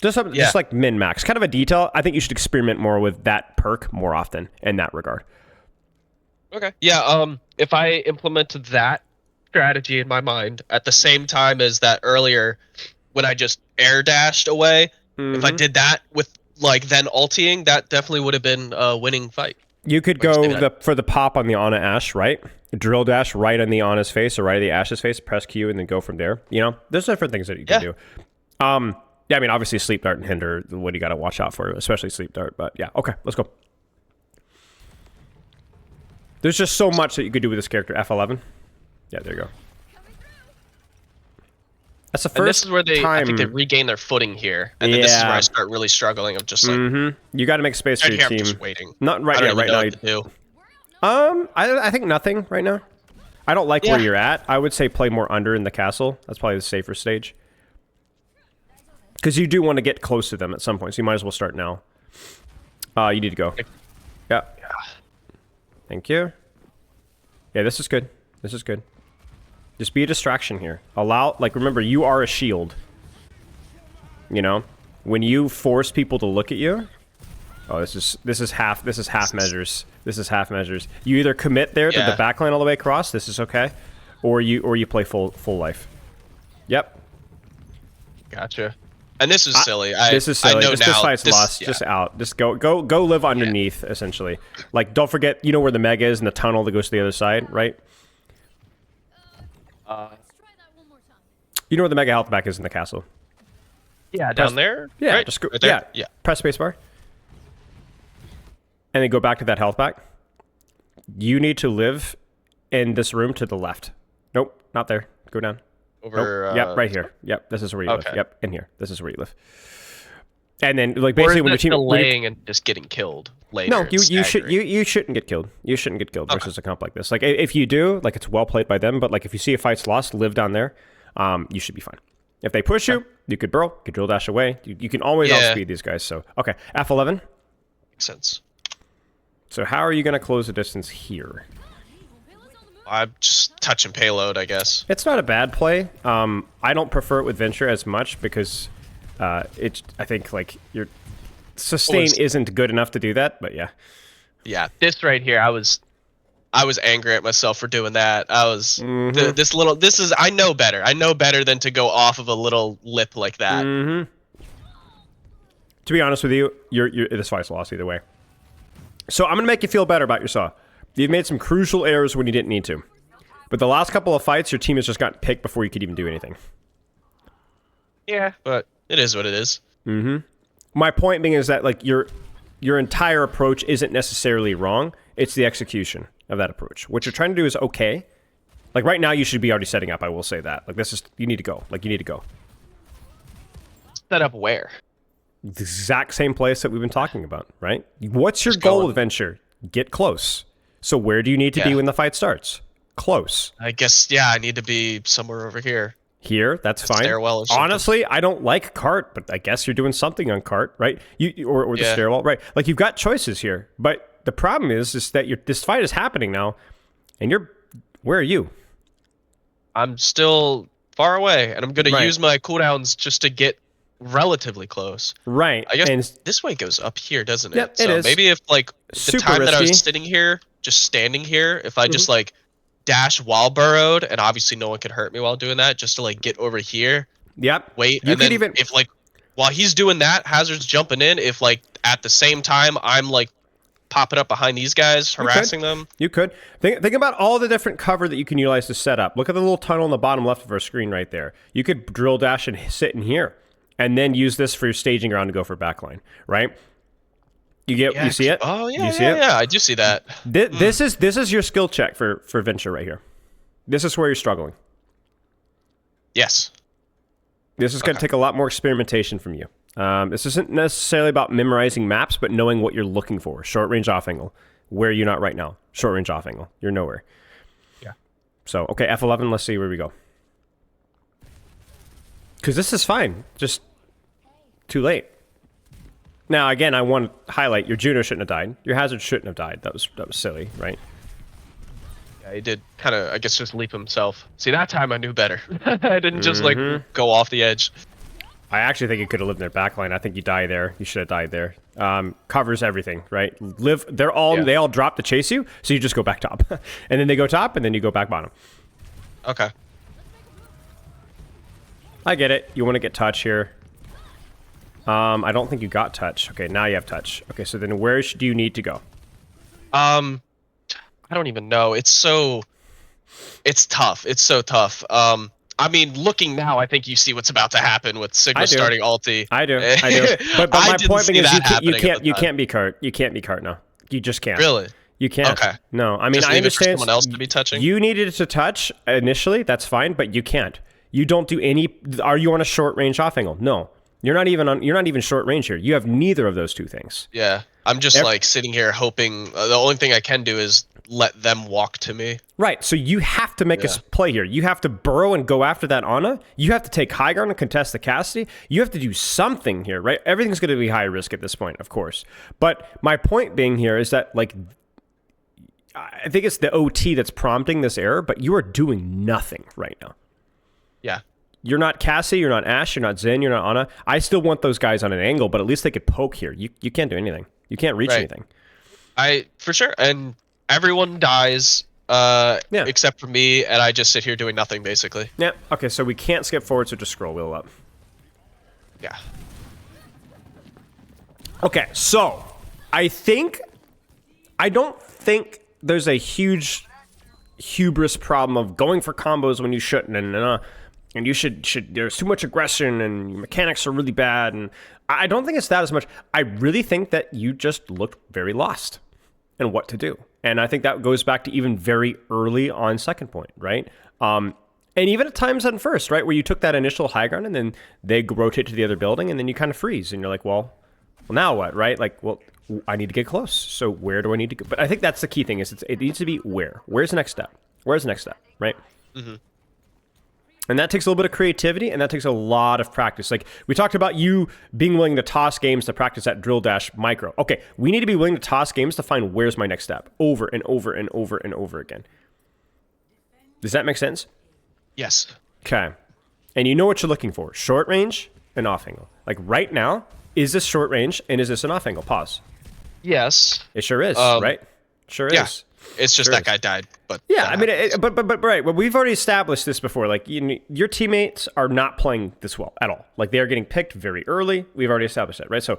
Just like min max. Kind of a detail. I think you should experiment more with that perk more often in that regard. Okay. Yeah. If I implemented that strategy in my mind at the same time as that earlier, when I just air dashed away, if I did that with like then ulting, that definitely would have been a winning fight. You could go for the pop on the Ana Ashe, right? Drill dash right on the Ana's face or right on the Ashe's face, press Q, and then go from there. You know, there's different things that you can do. Yeah, I mean, obviously sleep dart and hinder, what you got to watch out for, especially sleep dart. But yeah, okay, let's go. There's just so much that you could do with this character. F11. Yeah, there you go. That's the first this is where time. I think they regain their footing here, and then this is where I start really struggling. Of just like, you got to make space for your team. I'm just waiting. Not right now. Right now. I think nothing right now. I don't like where you're at. I would say play more under in the castle. That's probably the safer stage. Because you do want to get close to them at some point, so you might as well start now. You need to go. Yeah. Thank you. Yeah, this is good. This is good. Just be a distraction here. Remember, you are a shield. You know? When you force people to look at you... Oh, this is half measures. This is half measures. You either commit there to the backline all the way across, this is okay, or you play full life. Yep. Gotcha. And this is silly. This is silly. I know this fight's lost. Just out. Just go live underneath, essentially. Like, don't forget, you know where the mega is and the tunnel that goes to the other side, right? You know where the mega health back is in the castle. Yeah, down there? Yeah, right? just go. Right there? Yeah. Press spacebar. And then go back to that health back. You need to live in this room to the left. Nope, not there. Go down. Over. Nope. Yep, right here. Yep, this is where you live. Yep, in here. This is where you live. And then, like, basically, when your team delaying and just getting killed later. No, you shouldn't get killed. You shouldn't get killed versus a comp like this. Like, if you do, like, it's well played by them. But like, if you see a fight's lost, live down there. You should be fine. If they push you, you could burrow, you could drill dash away. You can always outspeed these guys. So okay, F11. Makes sense. So how are you going to close the distance here? I'm just touching payload, I guess. It's not a bad play. I don't prefer it with Venture as much because I think like your sustain isn't good enough to do that. But yeah. Yeah, this right here, I was angry at myself for doing that. I was I know better. I know better than to go off of a little lip like that. To be honest with you, this fight's lost either way. So I'm gonna make you feel better about yourself. You've made some crucial errors when you didn't need to. But the last couple of fights, your team has just gotten picked before you could even do anything. Yeah, but it is what it is. My point being is that like your entire approach isn't necessarily wrong. It's the execution of that approach. What you're trying to do is okay. Like right now, you should be already setting up. I will say that. Like this is you need to go. Like you need to go. Set up where? The exact same place that we've been talking about, right? What's your Just goal going. with Venture? Get close. So where do you need to be Yeah. when the fight starts? Close. I guess, yeah, I need to be somewhere over here. Here, that's A fine. stairwell or something. Honestly, I don't like cart, but I guess you're doing something on cart, right? Or the Yeah. stairwell, right? Like you've got choices here, but the problem is that this fight is happening now, and where are you? I'm still far away, and I'm going Right. to use my cooldowns just to get relatively close. Right. I guess and this way goes up here, doesn't it? Yep, it So is. maybe if, like, the Super time that I was risky. sitting here, just standing here, if I Mm-hmm. just, like, dash while burrowed, and obviously no one could hurt me while doing that, just to, like, get over here, Yep. wait, You and could then even- if, like, while he's doing that, Hazard's jumping in, if, like, at the same time I'm, like, popping up behind these guys, harassing them. You could. Think about all the different cover that you can utilize to set up. Look at the little tunnel on the bottom left of our screen right there. You could drill dash and sit in here, and then use this for your staging ground to go for backline, right? You see it? Oh, yeah, You see yeah, it? yeah, I do see that. This is your skill check for Venture right here. This is where you're struggling. Yes. This is going to take a lot more experimentation from you. This isn't necessarily about memorizing maps, but knowing what you're looking for. Short range off angle. Where are you not right now? Short range off angle. You're nowhere. Yeah. So, okay, F11, let's see where we go. Because this is fine. Just too late. Now, again, I want to highlight your Juno shouldn't have died. Your Hazard shouldn't have died. That was silly, right? Yeah, he did kind of, I guess, just leap himself. See, that time I knew better. I didn't just, like, Mm-hmm. go off the edge. I actually think you could have lived in their backline. I think you die there. You should have died there. Covers everything, right? They all drop to chase you, so you just go back top. And then they go top, and then you go back bottom. Okay. I get it. You want to get touch here. I don't think you got touch. Okay, now you have touch. Okay, so then where do you need to go? I don't even know. It's tough. It's so tough. I mean, looking now, I think you see what's about to happen with I Sigma do. starting ulti. I do. But I my didn't point see being is that you happening at the time. can't be cart. You can't be cart now. You just can't. Really? You can't. Okay. No, I mean Just I leave it for understand. someone else to be touching? You needed to touch initially. That's fine, but you can't. You don't do any. Are you on a short range off angle? No. You're not even short range here. You have neither of those two things. Yeah. I'm just like sitting here hoping. The only thing I can do is let them walk to me. Right. So you have to make a play here. You have to burrow and go after that Ana. You have to take high ground and contest the Cassidy. You have to do something here, right? Everything's going to be high risk at this point, of course. But my point being here is that, like, I think it's the OT that's prompting this error, but you are doing nothing right now. Yeah. You're not Cassie, you're not Ashe, you're not Zen, you're not Ana. I still want those guys on an angle, but at least they could poke here. You can't do anything. You can't reach Right. anything. For sure. And everyone dies except for me, and I just sit here doing nothing, basically. Yeah. Okay, so we can't skip forward, so just scroll wheel up. Yeah. Okay, so I don't think there's a huge hubris problem of going for combos when you shouldn't, and you should there's too much aggression and your mechanics are really bad, and I don't think it's that as much. I really think that you just looked very lost in what to do, and I think that goes back to even very early on second point, right? And even at times on first, right, where you took that initial high ground and then they rotate to the other building, and then you kind of freeze, and you're like, well, now what, right? Like, well, I need to get close. So where do I need to go? But I think that's the key thing is it needs to be where. Where's the next step? Where's the next step, right? Mm-hmm. And that takes a little bit of creativity, and that takes a lot of practice. Like, we talked about you being willing to toss games to practice that drill dash micro. Okay, we need to be willing to toss games to find where's my next step over and over and over and over again. Does that make sense? Yes. Okay. And you know what you're looking for. Short range and off angle. Like right now, is this short range and is this an off angle? Pause. Yes. It sure is, right? Sure Yeah. is. It's just Sure that is. guy died, but Yeah, that I mean, happens. but right. Well, we've already established this before. Like, your teammates are not playing this well at all. Like, they are getting picked very early. We've already established that, right? So,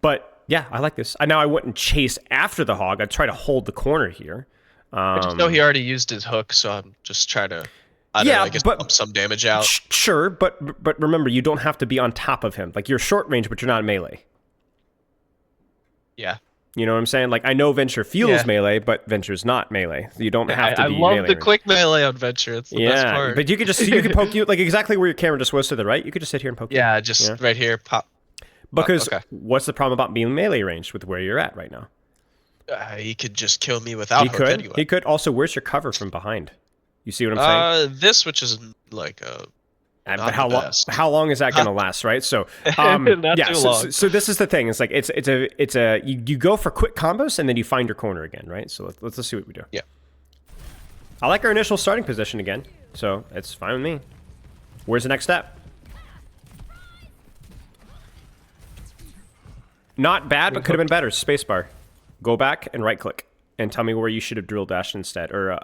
but yeah, I like this. Now I wouldn't chase after the hog. I'd try to hold the corner here. I just know he already used his hook, so I'm just trying to, I don't know, I guess pump some damage out. Sure, but remember, you don't have to be on top of him. Like, you're short range, but you're not melee. Yeah. You know what I'm saying? Like, I know Venture feels Yeah. melee, but Venture's not melee. You don't have to I be love melee. the quick melee on Venture. It's the best part. But you could just you could poke you like exactly where your camera just was to the right. You could just sit here and poke. Yeah, just right here, pop. Because Okay. what's the problem about being melee ranged with where you're at right now? He could just kill me without He hook could. anyway. He could. Also, where's your cover from behind? You see what I'm saying? This, which is like But not how the long? best. How long is that going to last, right? So, Not yeah. too So, long. so this is the thing. It's like it's a you go for quick combos and then you find your corner again, right? So let's see what we do. Yeah. I like our initial starting position again, so it's fine with me. Where's the next step? Not bad, but could have been better. Spacebar. Go back and right click and tell me where you should have drill dashed instead, or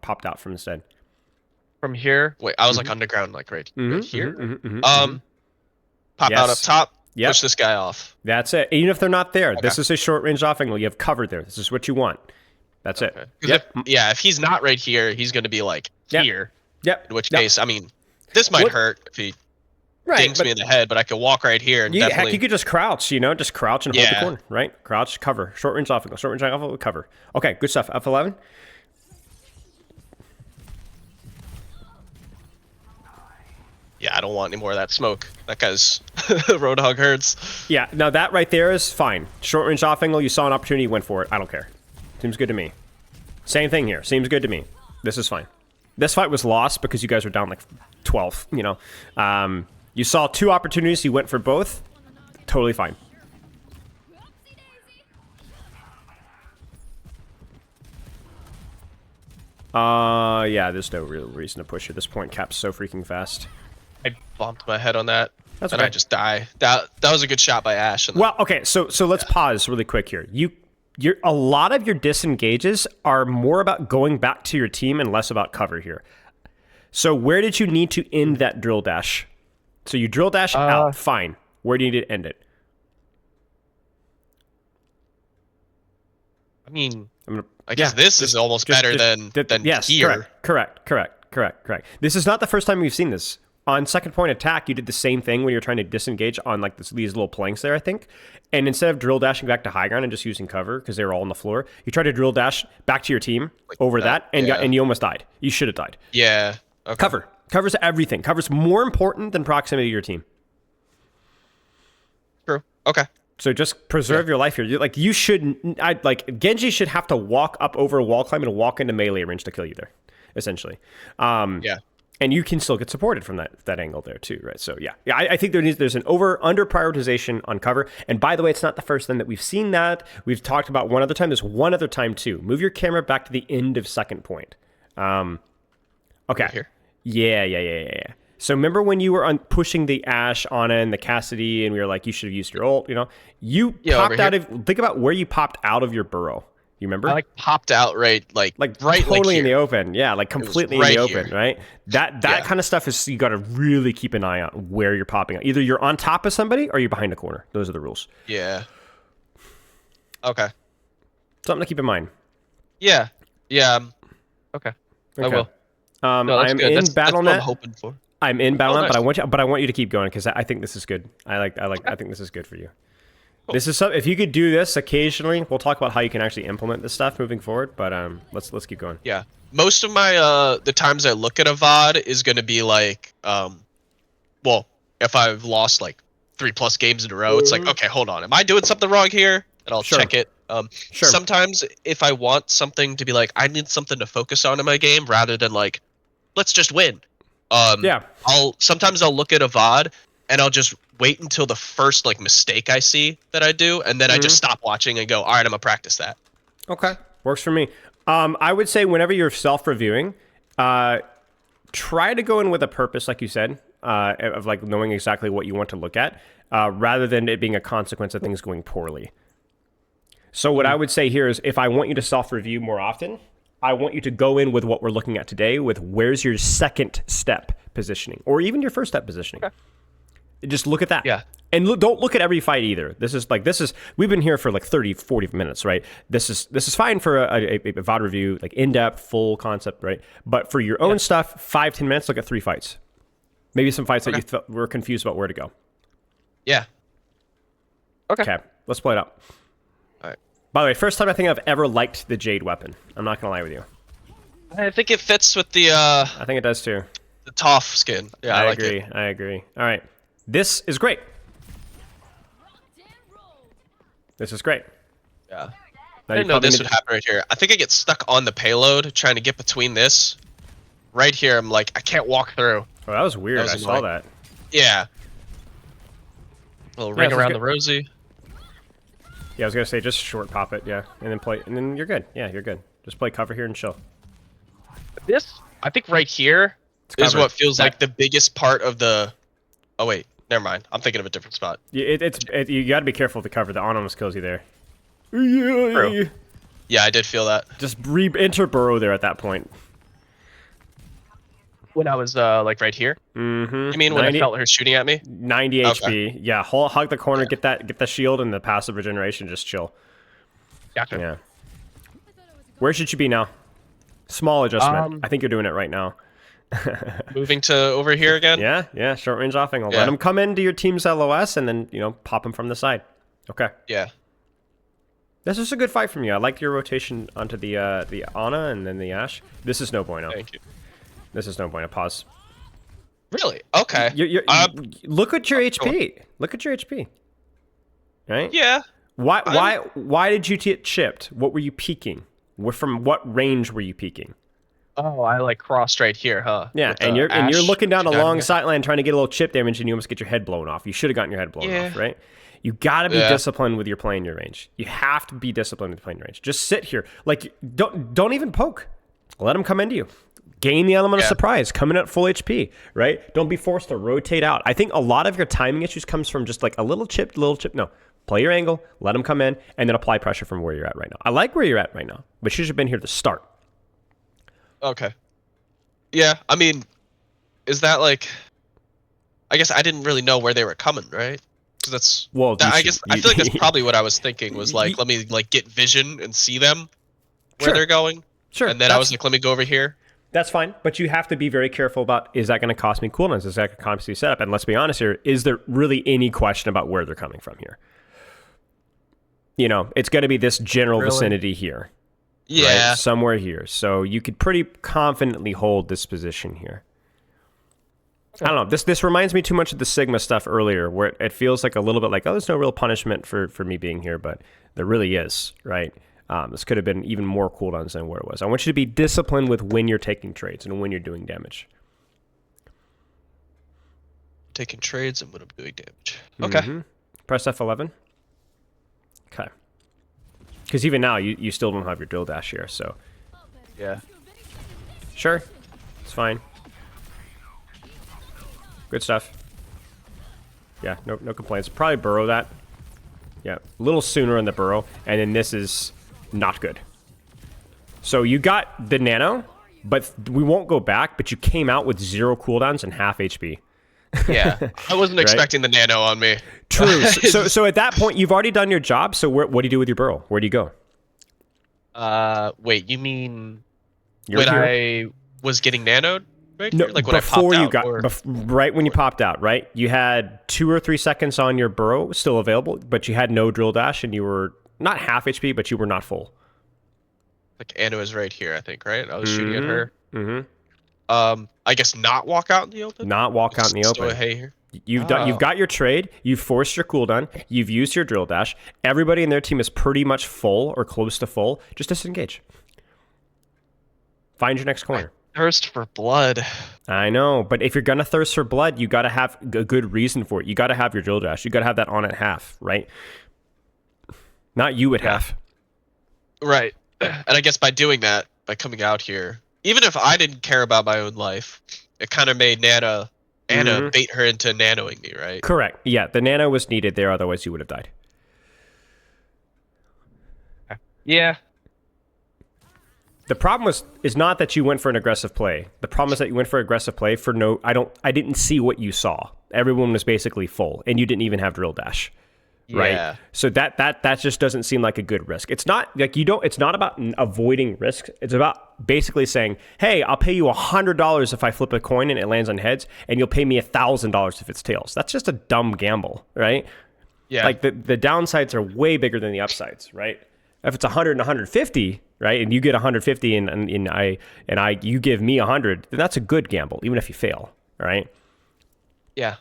popped out from instead. From here. Wait, I was like underground, like right here. Pop Yes. out up top. Yep. Push this guy off. That's it. Even if they're not there, this Okay. is a short range off angle. You have cover there. This is what you want. That's it. 'Cause Yep. if he's not right here, he's going to be like Yep. here. Yep. In which Yep. case, I mean, this might What- hurt if he Right. dings But me in the head, but I could walk right here and heck, definitely. you could just crouch, just crouch and hold the Yeah. corner, right? Crouch, cover, short range off angle, short range off angle, cover. Okay, good stuff. F11. Yeah, I don't want any more of that smoke. That guy's Roadhog hurts. Yeah, now that right there is fine. Short range off angle, you saw an opportunity, you went for it. I don't care. Seems good to me. Same thing here. Seems good to me. This is fine. This fight was lost because you guys were down like 12, You saw two opportunities, you went for both. Totally fine. Yeah, there's no real reason to push at this point. Cap's so freaking fast. I bumped my head on that. That's and okay. I just die. That was a good shot by Ash. And Well, okay, so let's pause really quick here. A lot of your disengages are more about going back to your team and less about cover here. So where did you need to end that drill dash? So you drill dash out, fine. Where do you need to end it? I mean, I'm gonna, I guess this is almost better than yes, here. correct. This is not the first time we've seen this. On second point attack, you did the same thing when you're trying to disengage on like these little planks there, I think. And instead of drill dashing back to high ground and just using cover because they were all on the floor, you tried to drill dash back to your team over that and yeah. and you almost died. You should have died. Yeah. Okay. Cover covers everything. Cover's more important than proximity to your team. True. Okay. So just preserve your life here. You should, Genji should have to walk up over a wall climb and walk into melee range to kill you there, essentially. Yeah. And you can still get supported from that angle there too, right? So yeah, I think there's an under prioritization on cover. And by the way, it's not the first time that we've seen that. We've talked about one other time. There's one other time too. Move your camera back to the end of second point. Okay. Right here. Yeah. So remember when you were pushing the Ashe, Ana, and the Cassidy, and we were like, you should have used your ult. You popped out of. Think about where you popped out of your burrow. You remember? I popped out right totally in the here. open. Yeah, completely in right the open, here. right? That kind of stuff is you got to really keep an eye on where you're popping out. Either you're on top of somebody or you're behind a corner. Those are the rules. Yeah. Okay. Something to keep in mind. Yeah. Yeah. Okay. I will. I'm That's good. in That's what I'm BattleNet. hoping for. I'm in BattleNet, nice. but I want you to keep going because I think this is good. I think this is good for you. Cool. This is if you could do this occasionally, we'll talk about how you can actually implement this stuff moving forward. But let's keep going. Yeah. Most of my the times I look at a VOD is going to be like well, if I've lost like 3+ games in a row, it's like, okay, hold on, am I doing something wrong here? And I'll check it. Sure. Sometimes if I want something to be like, I need something to focus on in my game rather than like, let's just win. Yeah. Sometimes I'll look at a VOD and I'll just wait until the first like mistake I see that I do, and then I just stop watching and go, all right, I'm gonna practice that. Okay, works for me. I would say whenever you're self-reviewing, try to go in with a purpose, like you said, of like knowing exactly what you want to look at, rather than it being a consequence of things going poorly. So what I would say here is, if I want you to self-review more often, I want you to go in with what we're looking at today, with where's your second step positioning, or even your first step positioning. Okay. Just look at that. Yeah. And don't look at every fight either. This is we've been here for like 30, 40 minutes, right? This is fine for a VOD review, like in-depth, full concept, right? But for your own stuff, 5-10 minutes, look at 3 fights. Maybe some fights that you were confused about where to go. Yeah. Okay. Okay, let's play it out. All right. By the way, first time I think I've ever liked the Jade weapon. I'm not gonna lie with you. I think it fits with the I think it does too. Toph skin. Yeah, I like agree. it. I agree. All right, this is great. This is great. Yeah. Now I didn't know this would happen right here. I think I get stuck on the payload trying to get between this. Right here, I'm like, I can't walk through. Oh, that was weird. That was I saw annoying. that. Yeah. A little ring this is around good. the rosy. Yeah, I was gonna say just short pop it, yeah, and then play, and then you're good. Yeah, you're good. Just play cover here and chill. This, I think right here is covered. what feels That- like the biggest part of the... Oh, wait. Never mind. I'm thinking of a different spot. You gotta be careful with the cover. The on almost kills you there. Yeah. True. Yeah, I did feel that. Just enter burrow there at that point. When I was, like, right here? Mm-hmm. You mean when I felt her shooting at me? 90 Okay. HP. Yeah, hug the corner, get the shield and the passive regeneration, just chill. Gotcha. Yeah. Where should you be now? Small adjustment. Um, I think you're doing it right now. Moving to over here again? Yeah, short range offing. I'll Yeah. let him come into your team's LOS and then, pop him from the side. Okay. Yeah. This is a good fight from you. I like your rotation onto the Ana and then the Ashe. This is no bueno. Thank you. This is no bueno. Pause. Really? Okay. Look at your HP. Look at your HP. Right? Yeah. Why did you get chipped? What were you peeking? From what range were you peeking? Oh, I like crossed right here, huh? Yeah, With and the you're looking down a Ash long here. sight line trying to get a little chip damage, and you almost get your head blown off. You should have gotten your head blown Yeah. off, right? You gotta be Yeah. disciplined with your playing your range. You have to be disciplined with playing your range. Just sit here, like don't even poke. Let them come into you. Gain the element of Yeah. surprise. Come in at full HP, right? Don't be forced to rotate out. I think a lot of your timing issues comes from just like a little chip. No, play your angle, let them come in, and then apply pressure from where you're at right now. I like where you're at right now, but you should have been here to start. Okay. Yeah, I mean, is that like... I guess I didn't really know where they were coming, right? Because that's... Well, that, you I should- guess I feel like that's probably what I was thinking was like, You- let me like get vision and see them where Sure. they're going. Sure, And then I was like, let me go over here. That's fine, but you have to be very careful about, is that going to cost me cooldowns? Is that going to cost me setup? And let's be honest here, is there really any question about where they're coming from here? It's going to be this general Really? vicinity here. Yeah. Right? Somewhere here. So you could pretty confidently hold this position here. I don't know. This reminds me too much of the Sigma stuff earlier, where it feels like a little bit like, oh, there's no real punishment for me being here, but there really is, right? This could have been even more cooldowns than where it was. I want you to be disciplined with when you're taking trades and when you're doing damage. Taking trades and when I'm doing damage. Okay. Mhm. Press F11. Okay. Because even now, you still don't have your drill dash here, so Yeah. sure, it's fine. Good stuff. Yeah, no complaints. Probably burrow that. Yeah, a little sooner in the burrow, and then this is not good. So you got the nano, but we won't go back, but you came out with 0 cooldowns and half HP. Yeah. I wasn't Right? expecting the nano on me. True. So at that point, you've already done your job, so what do you do with your burrow? Where do you go? Wait, you mean You're when here. I was getting nanoed? Right No, here? Like when before I you popped got, out? Or... right when you popped out, right? You had 2 or 3 seconds on your burrow still available, but you had no drill dash, and you were not half HP, but you were not full. Like Anna was right here, I think, right? I was shooting at her. Mm-hmm. I guess not walk out in the open. Not walk out in the Just open. go hey here. You've got your trade. You've forced your cooldown. You've used your drill dash. Everybody in their team is pretty much full or close to full. Just disengage. Find your next corner. Thirst for blood. I know, but if you're gonna thirst for blood, you gotta have a good reason for it. You gotta have your drill dash. You gotta have that on at half, right? Not you at half. Right. And I guess by doing that, by coming out here, even if I didn't care about my own life, it kind of made Anna bait her into nanoing me, right? Correct. Yeah, the nano was needed there, otherwise you would have died. Yeah. The problem is not that you went for an aggressive play. The problem is that you went for aggressive play for no. I didn't see what you saw. Everyone was basically full, and you didn't even have drill dash. Right. Yeah. So that just doesn't seem like a good risk. It's not like it's not about avoiding risk. It's about basically saying, hey, I'll pay you $100 if I flip a coin and it lands on heads, and you'll pay me $1,000 if it's tails. That's just a dumb gamble, right? Yeah. Like the downsides are way bigger than the upsides, right? If it's 100 and 150, right, and you get 150 and you give me 100, then that's a good gamble, even if you fail, right? Yeah.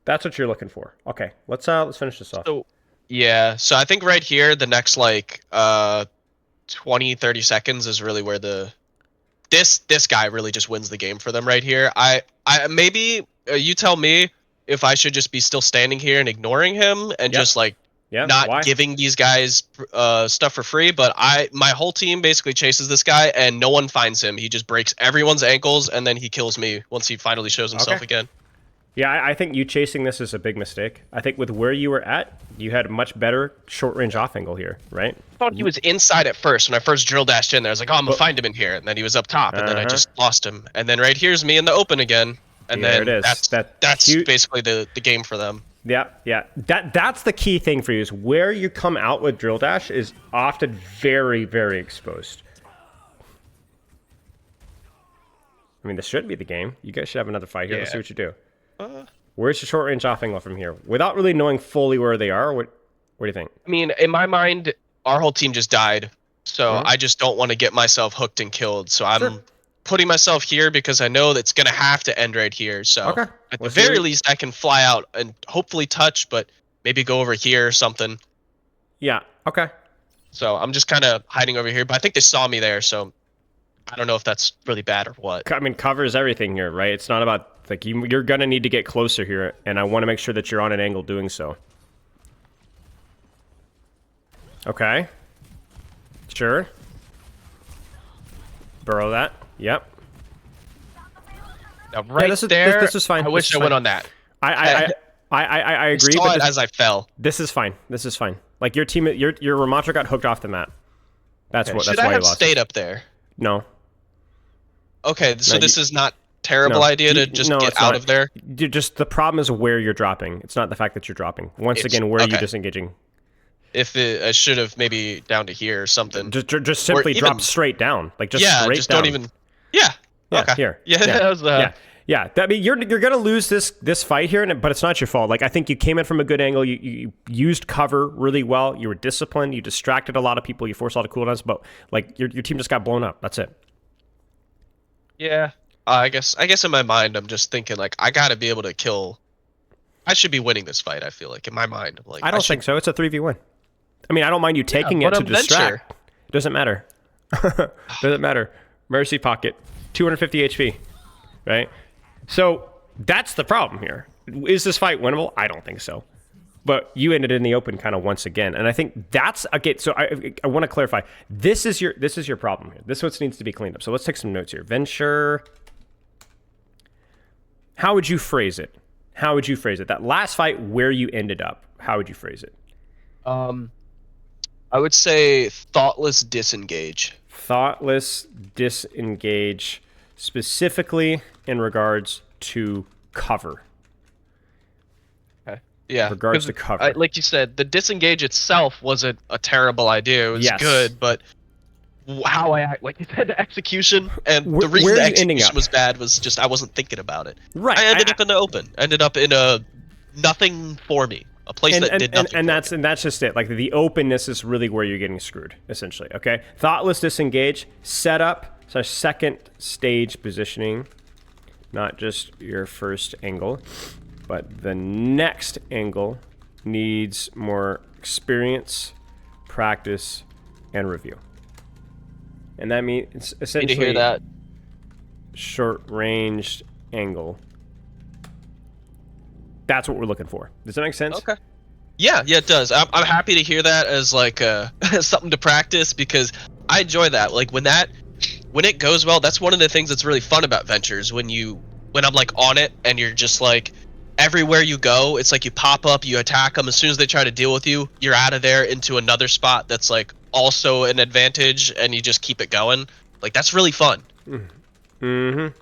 That's what you're looking for. Okay, let's finish this off. So so I think right here the next like 20 30 seconds is really where this guy really just wins the game for them right here. I maybe you tell me if I should just be still standing here and ignoring him and just like not giving these guys stuff for free, but my whole team basically chases this guy and no one finds him. He just breaks everyone's ankles and then he kills me once he finally shows himself again. Yeah, I think you chasing this is a big mistake. I think with where you were at, you had a much better short-range off angle here, right? I thought he was inside at first. When I first drill dashed in there, I was like, oh, I'm going to find him in here. And then he was up top, and then I just lost him. And then right here's me in the open again. And there then it is. that's basically the game for them. Yeah. That's the key thing for you is where you come out with drill dash is often very, very exposed. I mean, this should be the game. You guys should have another fight here. Let's see what you do. Where's the short range off angle from here? Without really knowing fully where they are, what do you think? I mean, in my mind, our whole team just died. So I just don't want to get myself hooked and killed. So I'm putting myself here because I know that's going to have to end right here. So at the very least, I can fly out and hopefully touch, but maybe go over here or something. Yeah, okay. So I'm just kind of hiding over here, but I think they saw me there, so I don't know if that's really bad or what. I mean, covers everything here, right? It's not about, like, you're going to need to get closer here, and I want to make sure that you're on an angle doing so. Okay. Sure. Burrow that. Yep. Now, right there, this is fine. I wish I went on that. I agree. I saw it as I fell. This is fine. This is fine. Like, your team, your Ramattra got hooked off the map. That's okay. what. Should That's I why have you lost stayed it. up there? No. Okay, so this is not terrible idea to just get out of there? Just the problem is where you're dropping. It's not the fact that you're dropping. Once again, where are you disengaging? If I should have maybe down to here or something. Just simply drop straight down. Like, just straight just down. Don't even... Yeah. Okay. Here. That was... Yeah. I mean, you're gonna lose this fight here, but it's not your fault. Like, I think you came in from a good angle. You used cover really well. You were disciplined. You distracted a lot of people. You forced a lot of cooldowns, but like your team just got blown up. That's it. Yeah. I guess in my mind I'm just thinking like I gotta be able to kill. I should be winning this fight. I feel like in my mind. I'm like I don't think so. It's a 3v1. I mean, I don't mind you taking it to distract. It doesn't matter. Doesn't matter. Mercy pocket, 250 HP, right? So that's the problem here. Is this fight winnable? I don't think so. But you ended in the open kind of once again, and I think that's okay. So I want to clarify. This is your problem here. This is what needs to be cleaned up. So let's take some notes here. Venture. How would you phrase it? How would you phrase it? That last fight where you ended up. How would you phrase it? I would say thoughtless disengage. Thoughtless disengage, specifically in regards to cover. Okay. Yeah. Regards to cover. Like you said, the disengage itself wasn't a terrible idea. It was good, but how I act, like you said, the execution and the reason the execution was bad was just I wasn't thinking about it. Right. I ended up in the open. Ended up in a nothing for me. A place that did nothing. And that's just it. Like the openness is really where you're getting screwed, essentially. Okay. Thoughtless disengage, setup, so second stage positioning, not just your first angle, but the next angle needs more experience, practice, and review. And that means essentially need to hear that. Short-ranged angle. That's what we're looking for. Does that make sense? Okay. Yeah, it does. I'm happy to hear that as like something to practice because I enjoy that. Like when it goes well, that's one of the things that's really fun about ventures. When I'm like on it and you're just like everywhere you go, it's like you pop up, you attack them. As soon as they try to deal with you, you're out of there into another spot that's like also an advantage, and you just keep it going. Like that's really fun. Mm-hmm.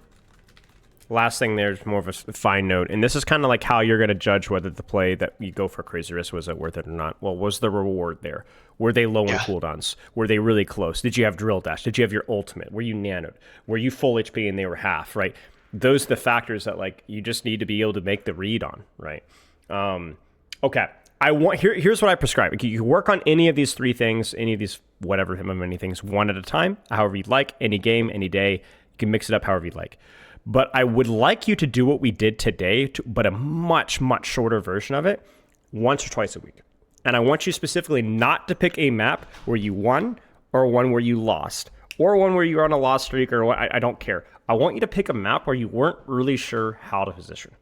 Last thing there's more of a fine note, and this is kind of like how you're going to judge whether the play that you go for Crazy Risk was it worth it or not. Well, was the reward there? Were they low on cooldowns? Were they really close? Did you have drill dash? Did you have your ultimate? Were you nanoed? Were you full HP and they were half? Right? Those are the factors that like you just need to be able to make the read on. Right? Okay. I want here's what I prescribe. You can work on any of these three things, any of these whatever many things, one at a time, however you'd like, any game, any day. You can mix it up however you'd like. But I would like you to do what we did today, but a much, much shorter version of it, once or twice a week. And I want you specifically not to pick a map where you won or one where you lost or one where you're on a loss streak or what. I don't care. I want you to pick a map where you weren't really sure how to position.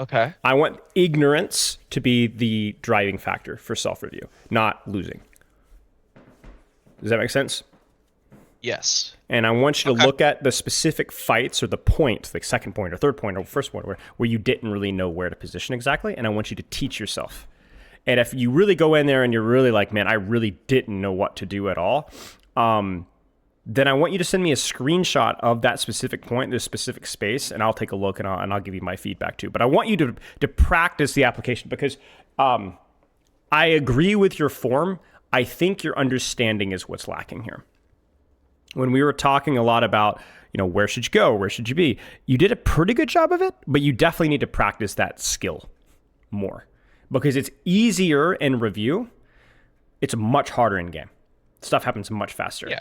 Okay. I want ignorance to be the driving factor for self-review, not losing. Does that make sense? Yes. And I want you to look at the specific fights or the point, like second point or third point or first point, where you didn't really know where to position exactly. And I want you to teach yourself. And if you really go in there and you're really like, man, I really didn't know what to do at all, then I want you to send me a screenshot of that specific point, this specific space, and I'll take a look and I'll give you my feedback too. But I want you to practice the application because I agree with your form. I think your understanding is what's lacking here. When we were talking a lot about, where should you go? Where should you be? You did a pretty good job of it, but you definitely need to practice that skill more because it's easier in review. It's much harder in game. Stuff happens much faster. Yeah,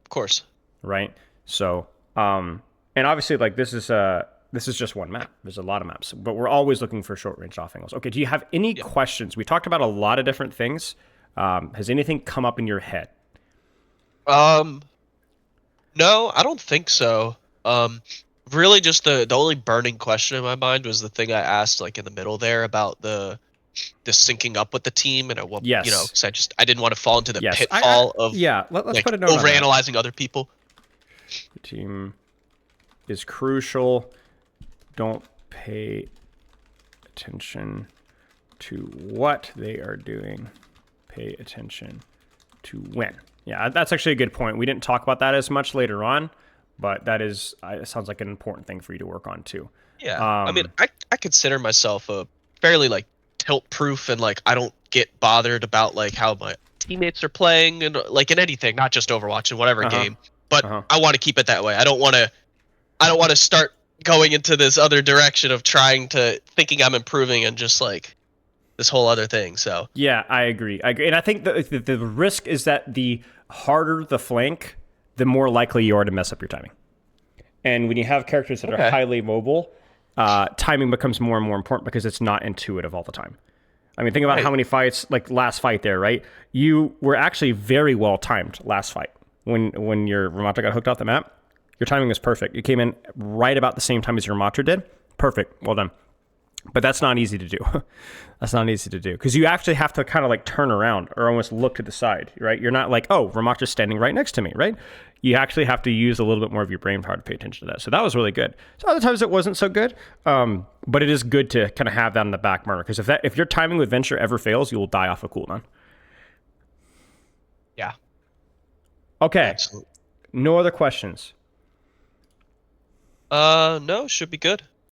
of course. Right. So, and obviously like this is just one map. There's a lot of maps, but we're always looking for short range off angles. Okay. Do you have any questions? We talked about a lot of different things. Has anything come up in your head? No, I don't think so. Really just the only burning question in my mind was the thing I asked like in the middle there about the syncing up with the team and because I didn't want to fall into the pitfall of let's put a note on that. overanalyzing other people. The team is crucial. Don't pay attention to what they are doing. Pay attention to when. Yeah, that's actually a good point. We didn't talk about that as much later on, but that is it sounds like an important thing for you to work on too. Yeah, I mean, I consider myself a fairly like tilt-proof and like I don't get bothered about like how my teammates are playing and like in anything, not just Overwatch in whatever game. But I want to keep it that way. I don't want to start going into this other direction of thinking I'm improving and just like this whole other thing. So yeah, I agree. And I think the risk is that the harder the flank, the more likely you are to mess up your timing. And when you have characters that are highly mobile, timing becomes more and more important because it's not intuitive all the time. I mean, think about how many fights, like last fight there, right? You were actually very well timed last fight. When your Ramattra got hooked off the map, your timing was perfect. You came in right about the same time as your Ramattra did. Perfect. Well done. But that's not easy to do. That's not easy to do because you actually have to kind of like turn around or almost look to the side, right? You're not like, oh, Ramattra's standing right next to me, right? You actually have to use a little bit more of your brain power to pay attention to that. So that was really good. So other times it wasn't so good, but it is good to kind of have that in the back burner because if your timing with Venture ever fails, you will die off a cooldown. Yeah. Okay. Absolutely. No other questions? No, should be good.